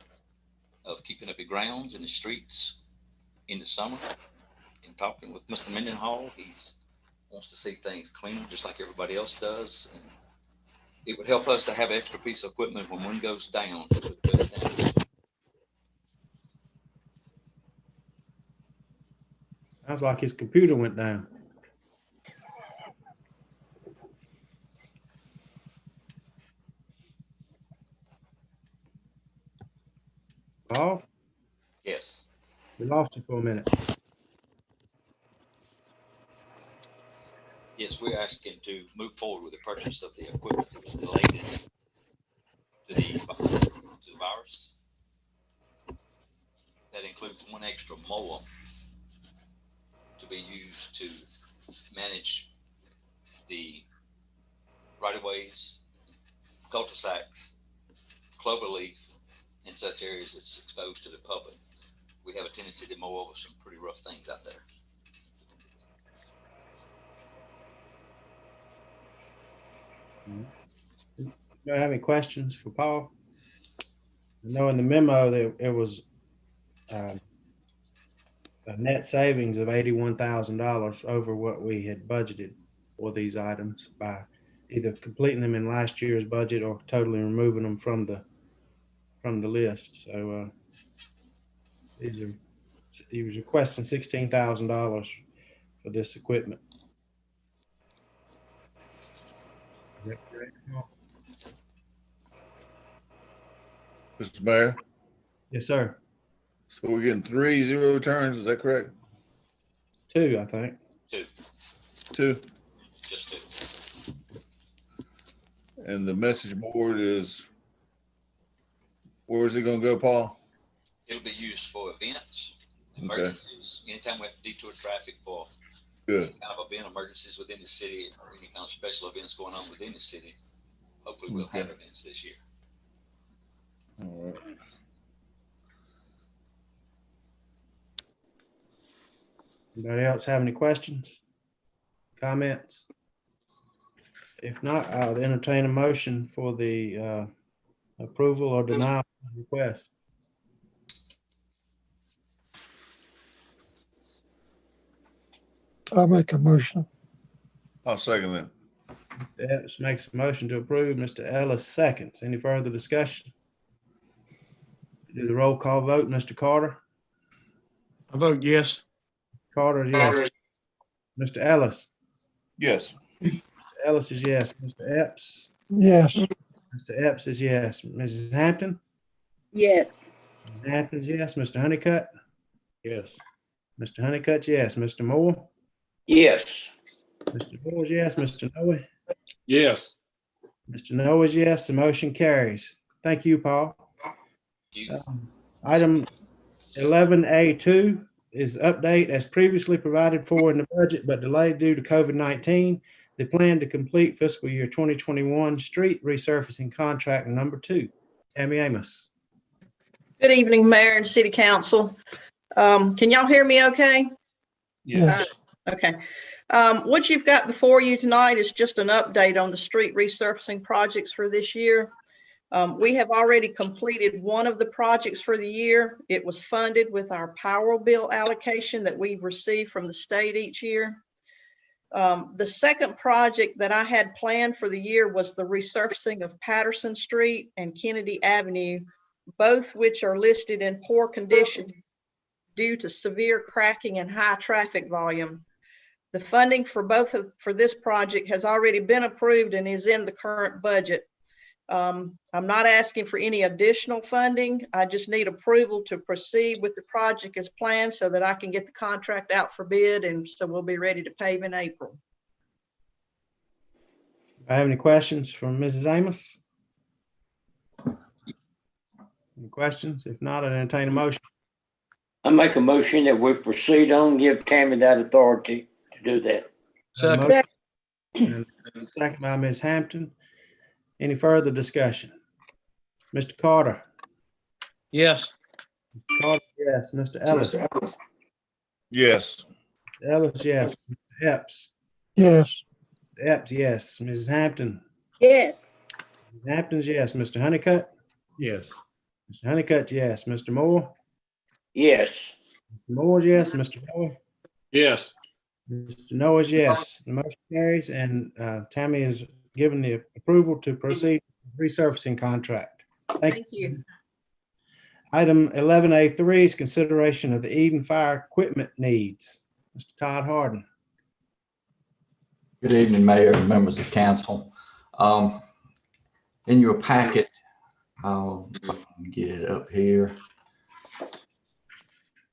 of keeping up the grounds in the streets in the summer. In talking with Mr. Mendenhall, he wants to see things cleaner just like everybody else does. And it would help us to have an extra piece of equipment when one goes down. Sounds like his computer went down. Paul, Yes. we lost you for a minute. Yes, we're asking to move forward with the purchase of the equipment that was related to the virus. That includes one extra mower to be used to manage the right-of-ways, cul-de-sacs, cloverleaf, in such areas that's exposed to the public. We have a tendency to mow over some pretty rough things out there. Do you have any questions for Paul? I know in the memo that it was a net savings of $81,000 over what we had budgeted for these items by either completing them in last year's budget or totally removing them from the list. So he was requesting $16,000 for this equipment. Is that correct? Mr. Mayor, Yes, sir. so we're getting 3 zero returns, is that correct? 2, I think. Two, Just to, and the message board is, where is it gonna go, Paul? it'll be used for events, Okay. emergencies, anytime we have to detour traffic for Good. any kind of event, emergencies within the city, or any kind of special events going on within the city. Hopefully we'll have Okay. events this year. All right. Anybody else have any questions, comments? If not, I'll entertain a motion for the approval or denial of the request. I'll make a motion. I'll second that. Mr. Epps makes a motion to approve. Mr. Ellis seconds. Any further discussion? Do the roll call vote. Mr. Carter? I vote yes. Carter is yes. Mr. Ellis? Yes. Mr. Ellis is yes. Mr. Epps? Yes, Mr. Epps is yes. Mrs. Hampton? Yes. Mrs. Hampton is yes. Mr. Honeycutt? Yes. Mr. Honeycutt, yes. Mr. Moore? Yes. Mr. Moore is yes. Mr. Noe? Yes. Mr. Noe is yes. The motion carries. Thank you, Paul. Do you, Item 11A2 is update as previously provided for in the budget but delayed due to COVID-19. The plan to complete fiscal year 2021 street resurfacing contract number 2. Tammy Amos. Good evening, Mayor and City Council. Can y'all hear me okay? yes. Okay. What you've got before you tonight is just an update on the street resurfacing projects for this year. We have already completed one of the projects for the year. It was funded with our Power Bill allocation that we receive from the state each year. The second project that I had planned for the year was the resurfacing of Patterson Street and Kennedy Avenue, both which are listed in poor condition due to severe cracking and high traffic volume. The funding for for this project has already been approved and is in the current budget. I'm not asking for any additional funding. I just need approval to proceed with the project as planned so that I can get the contract out for bid, and so we'll be ready to pave in April. I have any questions from Mrs. Amos? Any questions? If not, I'd entertain a motion. I make a motion that we proceed on, give Tammy that authority to do that. Second. And second by Ms. Hampton. Any further discussion? Mr. Carter? Yes. Mr. Carter, yes. Mr. Ellis? Yes. Mr. Ellis, yes. Mr. Epps? Yes, Mr. Epps, yes. Mrs. Hampton? Yes. Mrs. Hampton's yes. Mr. Honeycutt? Yes. Mr. Honeycutt, yes. Mr. Moore? Yes. Mr. Moore's yes. Mr. Noah? Yes. Mr. Noah's yes. The motion carries, and Tammy is given the approval to proceed with the resurfacing contract. Thank you. Item 11A3 is consideration of the Eden Fire equipment needs. Mr. Todd Harden. Good evening, Mayor and members of council. In your packet, I'll get it up here.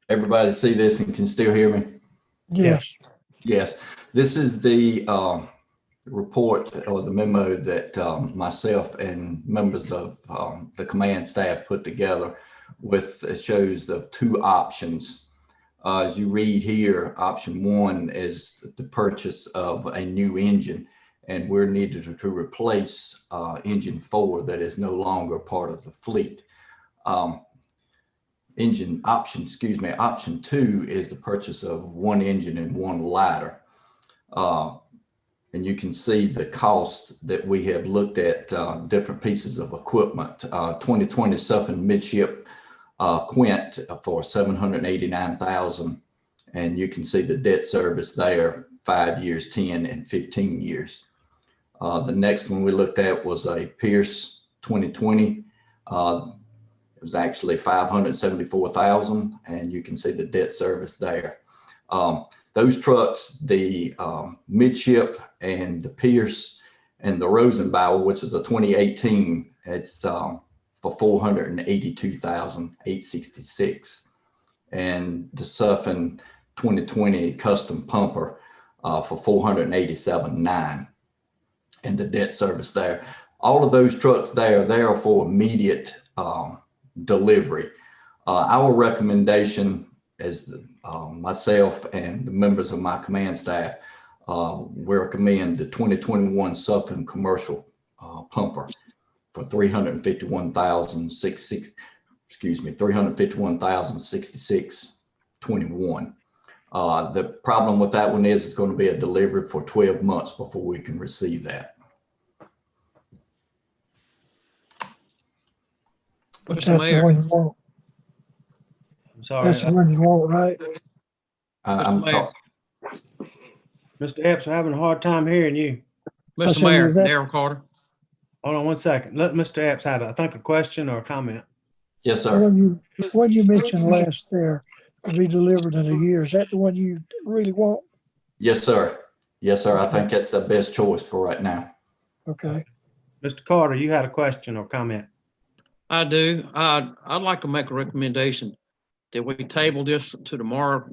Everybody see this and can still hear me? Yes. Yes, this is the report or the memo that myself and members of the command staff put together with, it shows the two options. As you read here, option one is the purchase of a new engine, and we're needed to replace engine 4 that is no longer part of the fleet. Option 2 is the purchase of one engine and one ladder. And you can see the cost that we have looked at different pieces of equipment. 2020 Suffin midship Quint for $789,000, and you can see the debt service there, 5 years, 10 and 15 years. The next one we looked at was a Pierce 2020. It was actually $574,000, and you can see the debt service there. Those trucks, the midship and the Pierce and the Rosenbauer, which is a 2018, it's for $482,866, and the Suffin 2020 custom pumper for $487,900, and the debt service there. All of those trucks there, they are for immediate delivery. Our recommendation is myself and the members of my command staff, we recommend the 2021 Suffin commercial pumper for $351,066.21. The problem with that one is it's going to be a delivery for 12 months before we can receive that. But that's the one you want. I'm sorry. That's the one you want, right? I'm sorry. Mr. Epps, I'm having a hard time hearing you. Mr. Mayor, Darrell Carter. Hold on one second. Let Mr. Epps had, I think, a question or a comment. Yes, sir. What you mentioned last there will be delivered in a year. Is that the one you really want? Yes, sir. Yes, sir. I think that's the best choice for right now. Okay. Mr. Carter, you had a question or comment? I do. I'd like to make a recommendation that we table this to tomorrow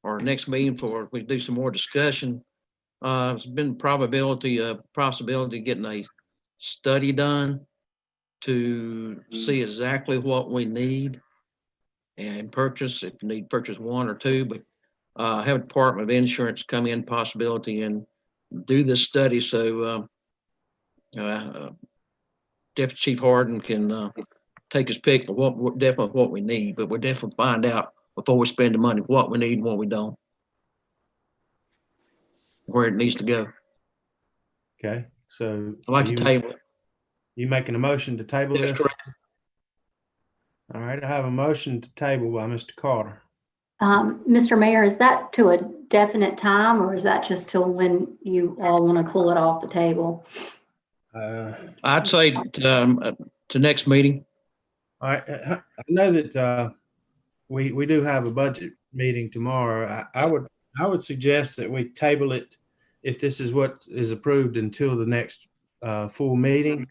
or next meeting for, we do some more discussion. There's been possibility of getting a study done to see exactly what we need and purchase, if you need purchase one or two, but have a Department of Insurance come in possibility and do this study so Deputy Chief Harden can take his pick of what we need, but we'll definitely find out before we spend the money what we need and what we don't, where it needs to go. Okay, so I'd like to table it. You making a motion to table That's this? correct. All right, I have a motion to table by Mr. Carter. Mr. Mayor, is that to a definite time, or is that just till when you all want to pull it off the table? I'd say to next meeting. All right, I know that we do have a budget meeting tomorrow. I would suggest that we table it if this is what is approved until the next full meeting.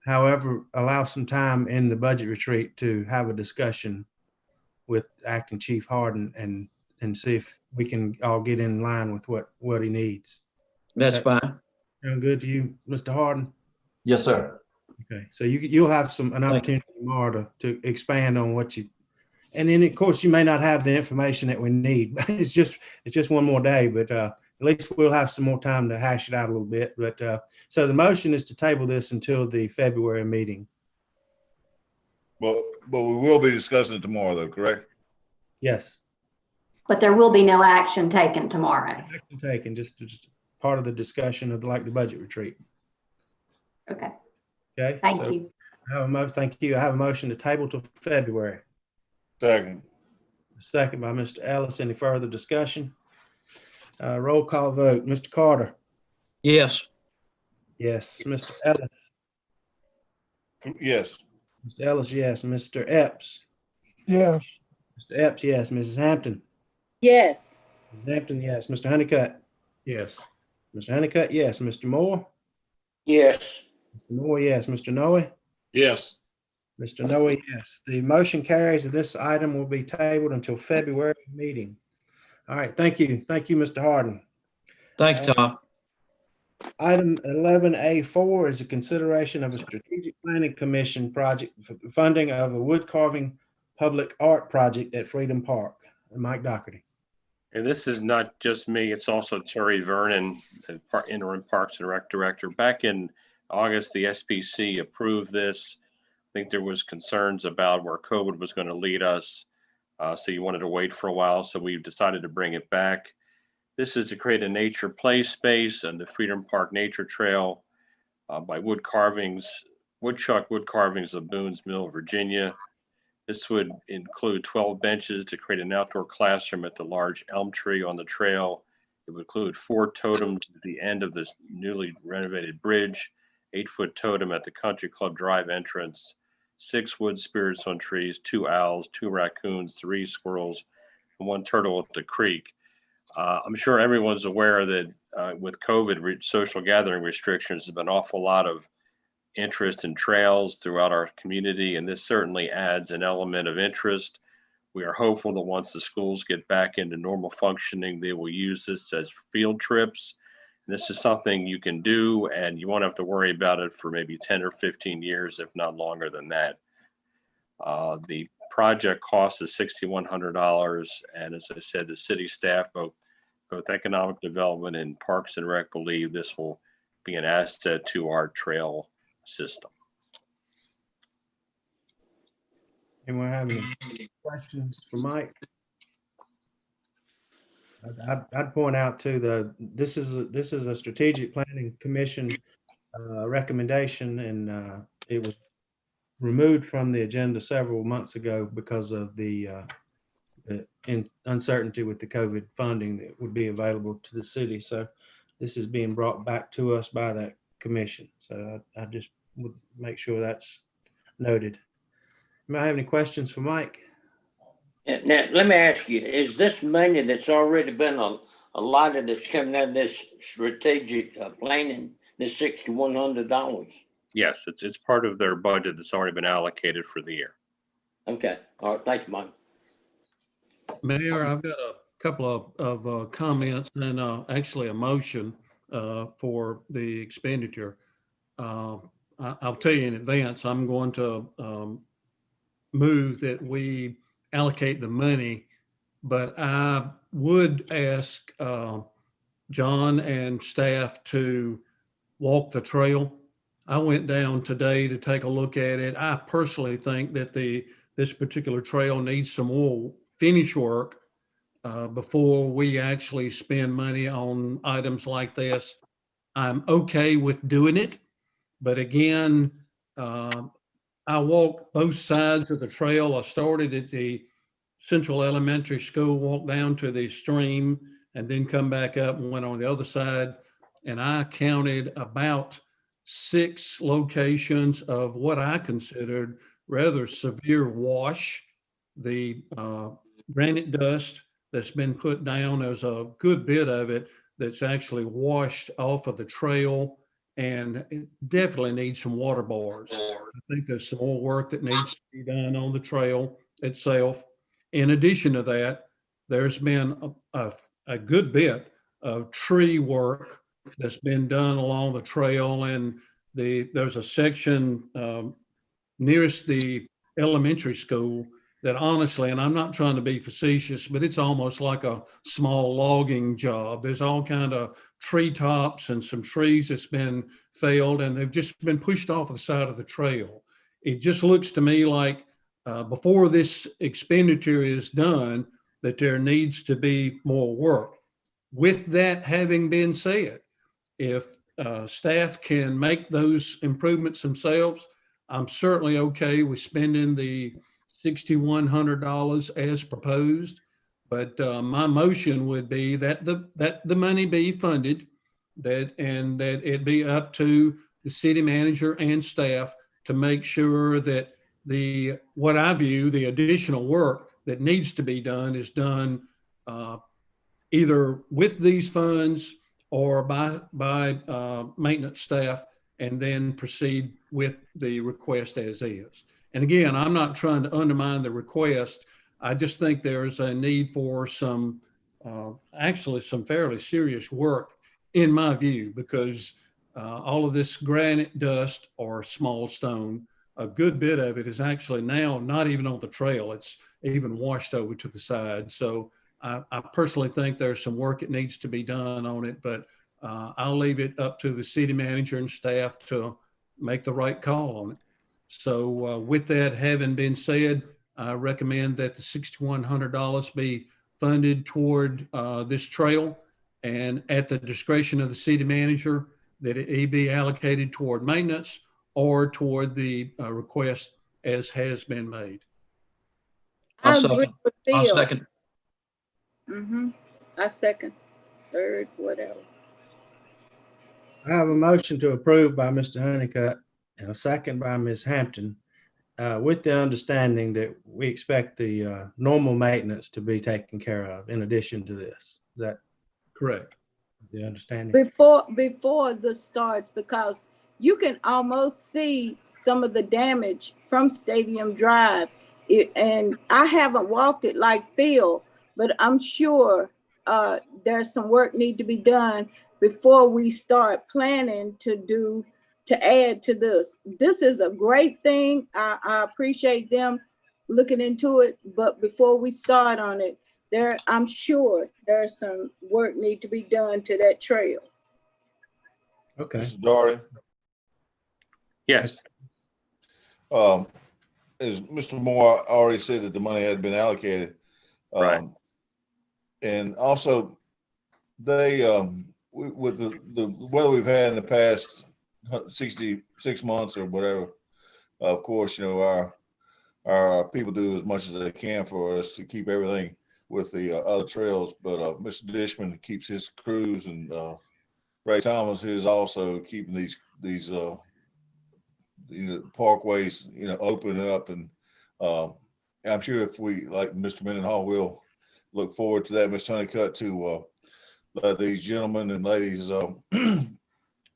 However, allow some time in the budget retreat to have a discussion with Acting Chief Harden and see if we can all get in line with what he needs. That's fine. Sound good to you, Mr. Harden? Yes, sir. Okay, so you'll have an opportunity tomorrow to expand on what you, and then of course you may not have the information that we need. It's just one more day, but at least we'll have some more time to hash it out a little bit. But so the motion is to table this until the February meeting. But we will be discussing it tomorrow, though, correct? Yes. But there will be no action taken tomorrow. Action taken, just part of the discussion of the budget retreat. Okay. Okay. Thank so you. Thank you. I have a motion to table to February. Second. Second by Mr. Ellis. Any further discussion? Roll call vote. Mr. Carter. Yes. Yes. Mr. Ellis. Yes. Mr. Ellis, yes. Mr. Epps. Yes. Mr. Epps, yes. Mrs. Hampton. Yes. Ms. Hampton, yes. Mr. Honeycutt? Yes. Mr. Honeycutt, yes. Mr. Moore? Yes. Mr. Moore, yes. Mr. Noe? Yes. Mr. Noe, yes. The motion carries that this item will be tabled until February meeting. All right, thank you. Thank you, Mr. Harden. Thank you, Tom. Item 11A4 is a consideration of a strategic planning commission project for the funding of a wood carving public art project at Freedom Park. Mike Doherty. And this is not just me, it's also Terry Vernon, the interim Parks and Rec Director. Back in August, the SPC approved this. I think there was concerns about where COVID was going to lead us. So you wanted to wait for a while. So we've decided to bring it back. This is to create a nature play space on the Freedom Park Nature Trail by Woodchuck Wood Carvings of Boone's Mill, Virginia. This would include 12 benches to create an outdoor classroom at the large elm tree on the trail. It would include 4 totems at the end of this newly renovated bridge, 8-foot totem at the Country Club Drive entrance, 6 wood spirits on trees, 2 owls, 2 raccoons, 3 squirrels, and 1 turtle at the creek. I'm sure everyone's aware that with COVID social gathering restrictions, there's been an awful lot of interest in trails throughout our community, and this certainly adds an element of interest. We are hopeful that once the schools get back into normal functioning, they will use this as field trips. And this is something you can do, and you won't have to worry about it for maybe 10 or 15 years, if not longer than that. The project cost is $6,100, and as I said, the city staff, both economic development and Parks and Rec, believe this will be an asset to our trail system. Anyone have any questions for Mike? I'd point out too, this is a strategic planning commission recommendation, and it was removed from the agenda several months ago because of the uncertainty with the COVID funding that would be available to the city. So this is being brought back to us by that commission. So I just would make sure that's noted. May I have any questions for Mike? Now, let me ask you, is this money that's already been allotted that's coming out of this strategic planning, this $6,100? Yes, it's part of their budget that's already been allocated for the year. Okay, all right, thank you, Mike. Mayor, I've got a couple of comments and actually a motion for the expenditure. I'll tell you in advance, I'm going to move that we allocate the money, but I would ask John and staff to walk the trail. I went down today to take a look at it. I personally think that this particular trail needs some more finish work before we actually spend money on items like this. I'm okay with doing it, but again, I walked both sides of the trail. I started at the Central Elementary School, walked down to the stream, and then come back up and went on the other side. And I counted about 6 locations of what I considered rather severe wash. The granite dust that's been put down, there's a good bit of it that's actually washed off of the trail, and it definitely needs some water bars. I think there's some more work that needs to be done on the trail itself. In addition to that, there's been a good bit of tree work that's been done along the trail, and there's a section nearest the elementary school that honestly, and I'm not trying to be facetious, but it's almost like a small logging job. There's all kind of treetops and some trees that's been felled, and they've just been pushed off the side of the trail. It just looks to me like before this expenditure is done, that there needs to be more work. With that having been said, if staff can make those improvements themselves, I'm certainly okay with spending the $6,100 as proposed, but my motion would be that the money be funded, and that it be up to the city manager and staff to make sure that what I view the additional work that needs to be done is done either with these funds or by maintenance staff, and then proceed with the request as is. And again, I'm not trying to undermine the request. I just think there's a need for some, actually some fairly serious work in my view, because all of this granite dust or small stone, a good bit of it is actually now not even on the trail. It's even washed over to the side. So I personally think there's some work that needs to be done on it, but I'll leave it up to the city manager and staff to make the right call on it. So with that having been said, I recommend that the $6,100 be funded toward this trail, and at the discretion of the city manager, that it be allocated toward maintenance or toward the request as has been made. I I'll agree second. with I'll Phil. second. I second, third, whatever. I have a motion to approve by Mr. Honeycutt and a second by Ms. Hampton, with the understanding that we expect the normal maintenance to be taken care of in addition to this. Is that correct? The understanding? Before this starts, because you can almost see some of the damage from Stadium Drive. And I haven't walked it like Phil, but I'm sure there's some work need to be done before we start planning to add to this. This is a great thing. I appreciate them looking into it, but before we start on it, I'm sure there's some work need to be done to that trail. Okay. Mr. Doherty, Yes. as Mr. Moore already said that the money had been allocated. Right. And also they, with the weather we've had in the past 66 months or whatever, of course, you know, our people do as much as they can for us to keep everything with the other trails, but Mr. Dishman keeps his crews, and Ray Thomas is also keeping these parkways, open up, and I'm sure if we, like Mr. Mendenhall, will look forward to that, Mr. Honeycutt, to let these gentlemen and ladies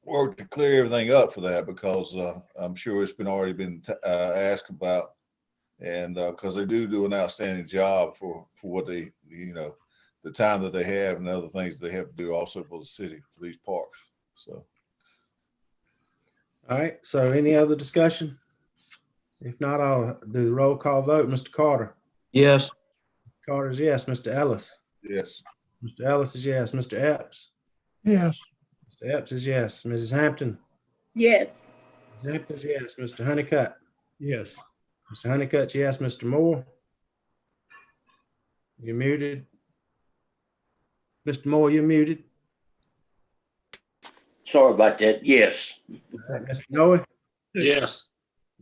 work to clear everything up for that, because I'm sure it's already been asked about. And because they do an outstanding job for what they, the time that they have and other things they have to do also for the city, for these parks. So. All right. So any other discussion? If not, I'll do the roll call vote. Mr. Carter. Yes. Carter's yes. Mr. Ellis. Yes. Mr. Ellis is yes. Mr. Epps. Yes. Mr. Epps is yes. Mrs. Hampton. Yes. Mrs. Hampton is yes. Mr. Honeycutt. Yes. Mr. Honeycutt, yes. Mr. Moore. You're muted. Mr. Moore, you're muted. Sorry about that. Yes. Mr. Noah. Yes.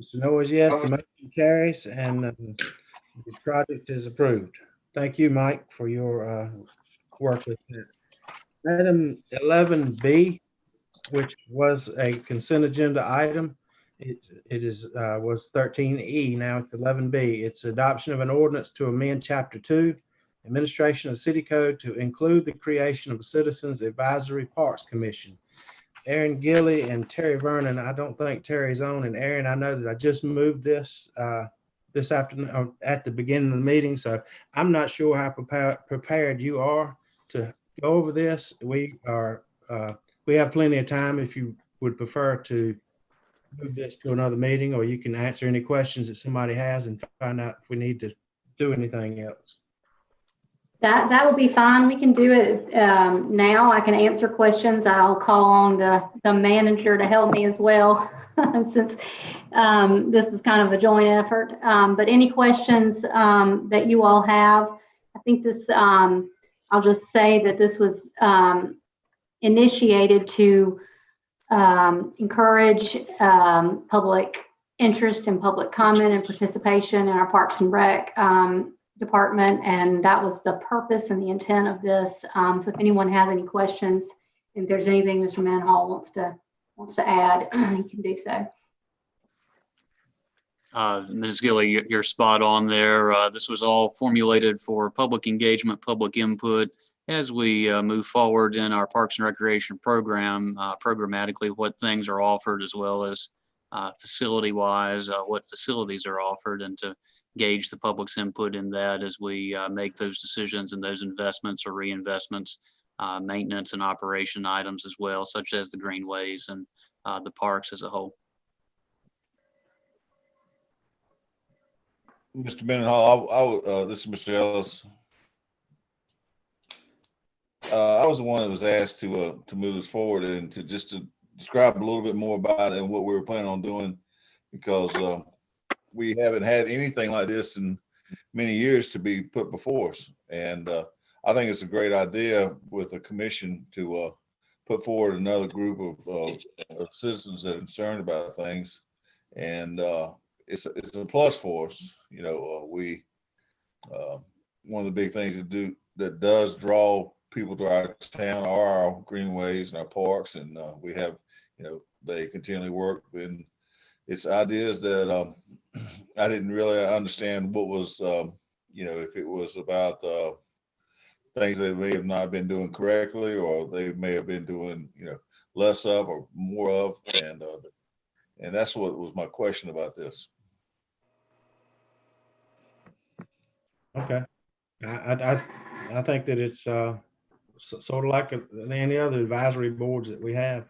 Mr. Noah is yes. The motion carries, and the project is approved. Thank you, Mike, for your work with it. Item 11B, which was a consent agenda item. Was 13E, now it's 11B. It's adoption of an ordinance to amend Chapter 2, Administration of City Code, to include the creation of a Citizens Advisory Parks Commission. Aaron Gilly and Terry Vernon, I don't think Terry's on, and Aaron, I know that I just moved this this afternoon or at the beginning of the meeting, so I'm not sure how prepared you are to go over this. We have plenty of time if you would prefer to move this to another meeting, or you can answer any questions that somebody has and find out if we need to do anything else. That would be fine. We can do it now. I can answer questions. I'll call on the manager to help me as well, since this was kind of a joint effort. But any questions that you all have, I think this, I'll just say that this was initiated to encourage public interest and public comment and participation in our Parks and Rec department, and that was the purpose and the intent of this. So if anyone has any questions, if there's anything Mr. Mendenhall wants to add, he can do so. Ms. Gilly, you're spot on there. This was all formulated for public engagement, public input, as we move forward in our Parks and Recreation program, programmatically, what things are offered, as well as facility-wise, what facilities are offered, and to gauge the public's input in that as we make those decisions and those investments or reinvestments, maintenance and operation items as well, such as the greenways and the parks as a whole. Mr. Mendenhall, this is Mr. Ellis. I was the one that was asked to move this forward and to describe a little bit more about it and what we were planning on doing, because we haven't had anything like this in many years to be put before us. And I think it's a great idea with a commission to put forward another group of citizens that are concerned about things. And it's a plus for us. You know, one of the big things that does draw people to our town are our greenways and our parks, and we have, you know, they continually work. And it's ideas that I didn't really understand what was, you know, if it was about things they may have not been doing correctly, or they may have been doing, you know, less of or more of, and that's what was my question about this. Okay. I think that it's sort of like any other advisory boards that we have,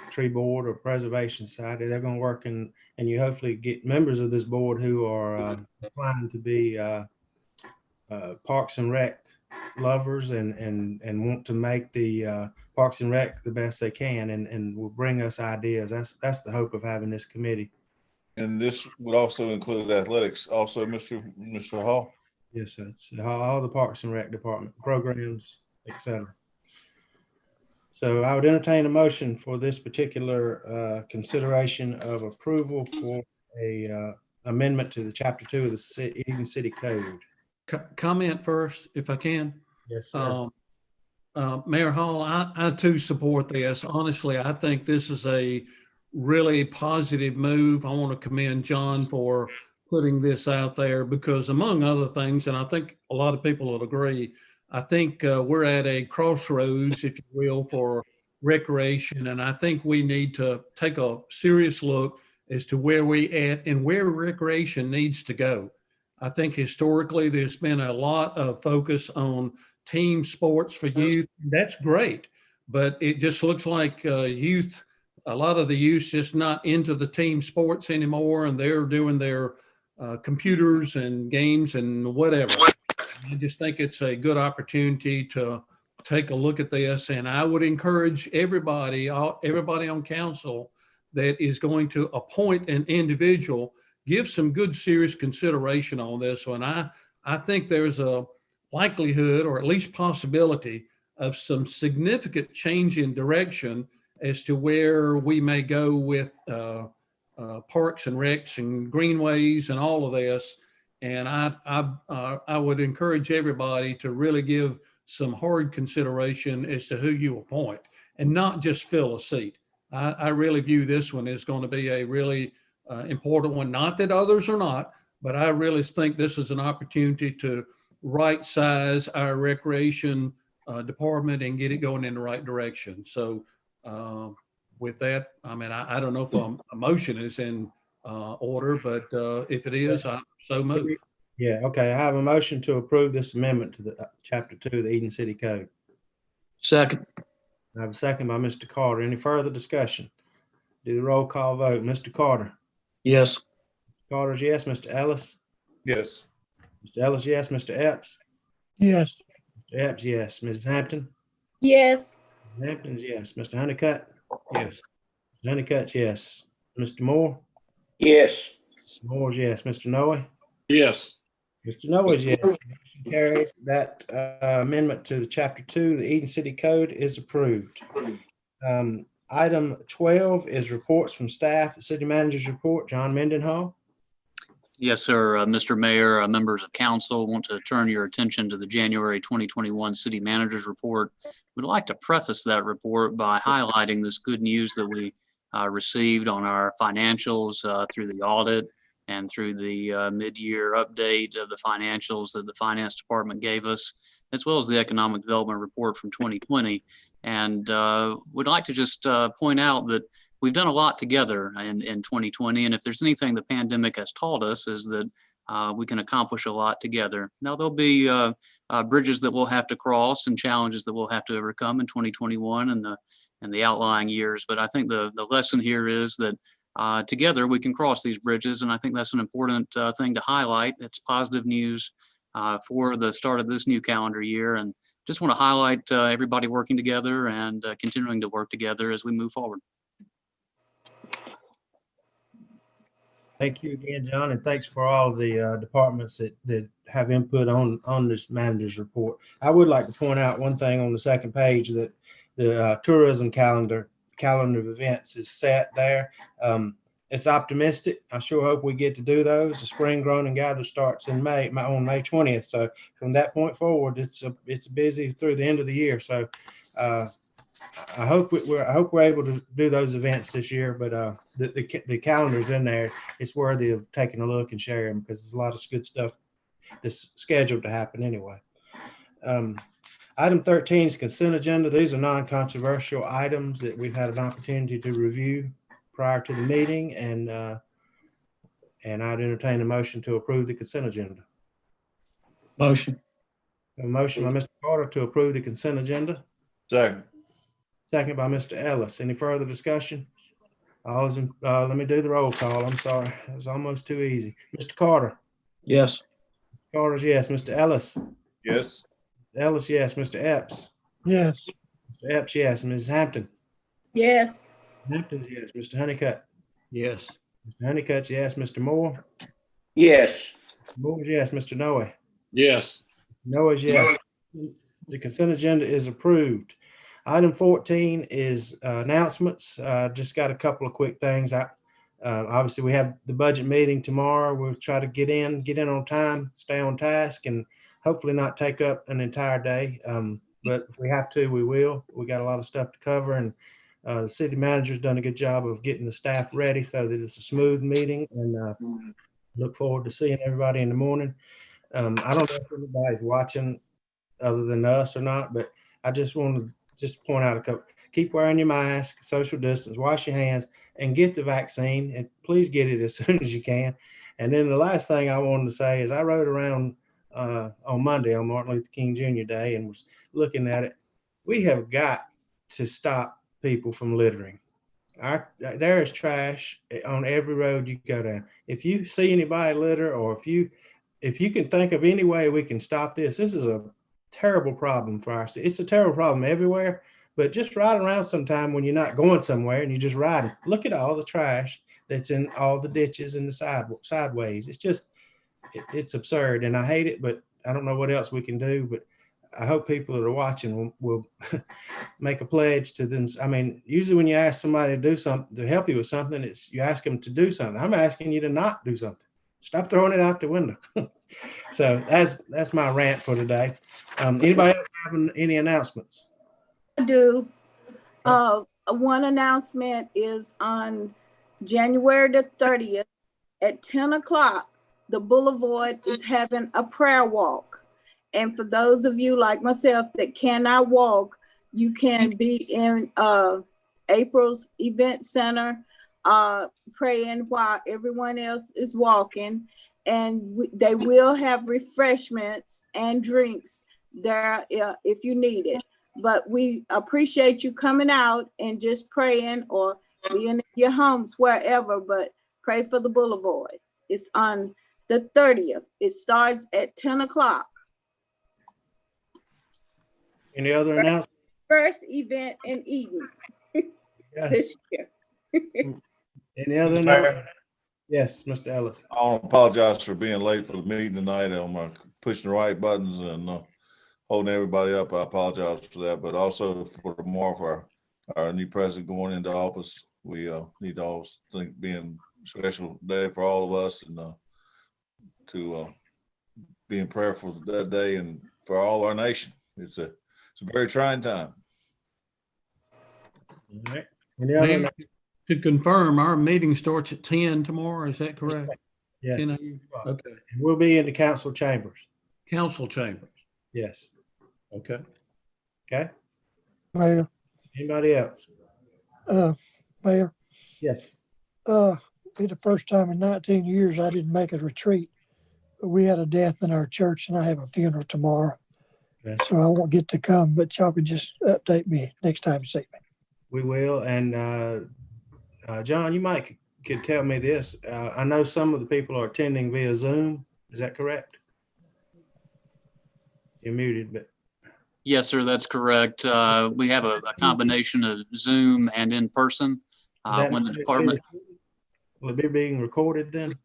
tree board or preservation society. They're going to work and you hopefully get members of this board who are inclined to be Parks and Rec lovers and want to make the Parks and Rec the best they can, and will bring us ideas. That's the hope of having this committee. And this would also include athletics, also, Mr. Hall. Yes, that's all the Parks and Rec department programs, etc. So I would entertain a motion for this particular consideration of approval for a amendment to the Chapter 2 of the Eden City Code. Comment first, if I can. Yes, sir. Mayor Hall, I too support this. Honestly, I think this is a really positive move. I want to commend John for putting this out there, because among other things, and I think a lot of people will agree, I think we're at a crossroads, if you will, for recreation. And I think we need to take a serious look as to where we at and where recreation needs to go. I think historically there's been a lot of focus on team sports for youth. That's great, but it just looks like youth, a lot of the youth just not into the team sports anymore, and they're doing their computers and games and whatever. I just think it's a good opportunity to take a look at this, and I would encourage everybody on council that is going to appoint an individual, give some good serious consideration on this one. I think there's a likelihood, or at least possibility, of some significant change in direction as to where we may go with parks and recs and greenways and all of this. And I would encourage everybody to really give some hard consideration as to who you appoint, and not just fill a seat. I really view this one as going to be a really important one. Not that others are not, but I really think this is an opportunity to right size our recreation department and get it going in the right direction. So with that, I mean, I don't know if a motion is in order, but if it is, I so move. Yeah, okay. I have a motion to approve this amendment to the Chapter 2 of the Eden City Code. Second. I have a second by Mr. Carter. Any further discussion? Do the roll call vote. Mr. Carter. Yes. Carter's yes. Mr. Ellis. Yes. Mr. Ellis, yes. Mr. Epps. Yes. Mr. Epps, yes. Mrs. Hampton. Yes. Mrs. Hampton's yes. Mr. Honeycutt. Yes. Mr. Honeycutt, yes. Mr. Moore. Yes. Mr. Moore's yes. Mr. Noe. Yes. Mr. Noah's yes. Motion carries. That amendment to the Chapter 2, the Eden City Code, is approved. Item 12 is reports from staff. The city manager's report. John Mendenhall. Yes, sir. Mr. Mayor, members of council, want to turn your attention to the January 2021 City Manager's Report. We'd like to preface that report by highlighting this good news that we received on our financials through the audit and through the mid-year update of the financials that the finance department gave us. as well as the Economic Development Report from 2020. And would like to just point out that we've done a lot together in 2020. And if there's anything the pandemic has taught us is that we can accomplish a lot together. Now, there'll be bridges that we'll have to cross and challenges that we'll have to overcome in 2021 and the outlying years. But I think the lesson here is that together we can cross these bridges. And I think that's an important thing to highlight. It's positive news for the start of this new calendar year. And just want to highlight everybody working together and continuing to work together as we move forward. Thank you again, John, and thanks for all of the departments that have input on this manager's report. I would like to point out one thing on the second page, that the tourism calendar of events is set there. It's optimistic. I sure hope we get to do those. The Spring Grown and Gather starts in May, on May 20th. So from that point forward, it's busy through the end of the year. So I hope we're able to do those events this year. But the calendar's in there. It's worthy of taking a look and sharing, because there's a lot of good stuff that's scheduled to happen anyway. Item 13 is consent agenda. These are non-controversial items that we've had an opportunity to review prior to the meeting, and I'd entertain a motion to approve the consent agenda. Motion. A motion by Mr. Carter to approve the consent agenda. Second. Second by Mr. Ellis. Any further discussion? Let me do the roll call. I'm sorry. It was almost too easy. Mr. Carter. Yes. Carter's yes. Mr. Ellis. Yes. Ellis, yes. Mr. Epps. Yes. Mr. Epps, yes. Mrs. Hampton. Yes. Hampton's yes. Mr. Honeycutt. Yes. Mr. Honeycutt's yes. Mr. Moore. Yes. Moore's yes. Mr. Noe. Yes. Noah's yes. The consent agenda is approved. Item 14 is announcements. Just got a couple of quick things. Obviously, we have the budget meeting tomorrow. We'll try to get in on time, stay on task, and hopefully not take up an entire day. But if we have to, we will. We got a lot of stuff to cover, and the city manager's done a good job of getting the staff ready so that it's a smooth meeting, and look forward to seeing everybody in the morning. I don't know if anybody's watching other than us or not, but I just want to point out a couple. Keep wearing your mask, social distance, wash your hands, and get the vaccine. And please get it as soon as you can. And then the last thing I wanted to say is I rode around on Monday on Martin Luther King Jr. Day and was looking at it. We have got to stop people from littering. There is trash on every road you go down. If you see anybody litter, or if you can think of any way we can stop this is a terrible problem for our city. It's a terrible problem everywhere, but just ride around sometime when you're not going somewhere and you just riding. Look at all the trash that's in all the ditches and the sideways. It's just, it's absurd, and I hate it, but I don't know what else we can do. But I hope people that are watching will make a pledge to them. I mean, usually when you ask somebody to do something, to help you with something, it's you ask them to do something. I'm asking you to not do something. Stop throwing it out the window. So that's my rant for today. Anybody else having any announcements? I do. One announcement is on January the 30th at 10 o'clock, the Boulevard is having a prayer walk. And for those of you like myself that cannot walk, you can be in April's event center praying while everyone else is walking. And they will have refreshments and drinks there if you need it. But we appreciate you coming out and just praying, or being in your homes, wherever, but pray for the Boulevard. It's on the 30th. It starts at 10 o'clock. Any other announcements? First event in Eden this year. Any other announcements? Yes, Mr. Ellis. I apologize for being late for the meeting tonight. I'm pushing the right buttons and holding everybody up. I apologize for that, but also for tomorrow for our new president going into office. We need to all think being a special day for all of us, and to be in prayer for that day and for all our nation. It's a very trying time. All right. Any other Mayor, to confirm, our meeting starts at 10 tomorrow, is that correct? Yes. 10 a.m.? Okay. We'll be in the council chambers. Council chambers. Yes. Okay. Okay. Mayor, Anybody else? Mayor, Yes. be the first time in 19 years I didn't make a retreat. But we had a death in our church and I have a funeral tomorrow. Okay. So I won't get to come, but y'all can just update me next time you see me. We will. And John, you might could tell me this. I know some of the people are attending via Zoom. Is that correct? You're muted, but Yes, sir, that's correct. We have a combination of Zoom and in person. When the department, will it be being recorded then?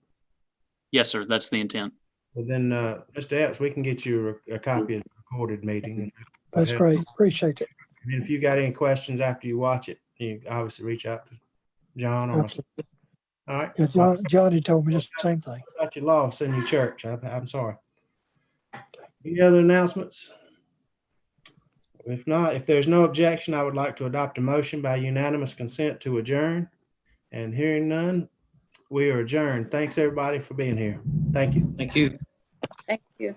yes, sir, that's the intent. Well, then, Mr. Epps, we can get you a copy of the recorded meeting. That's great. Appreciate it. And if you got any questions after you watch it, you obviously reach out to John or myself. Absolutely. All right. Yeah, Johnny told me just the same thing. Got your loss in your church. I'm sorry. Any other announcements? If not, if there's no objection, I would like to adopt a motion by unanimous consent to adjourn. And hearing none, we are adjourned. Thanks, everybody, for being here. Thank you. Thank you. Thank you.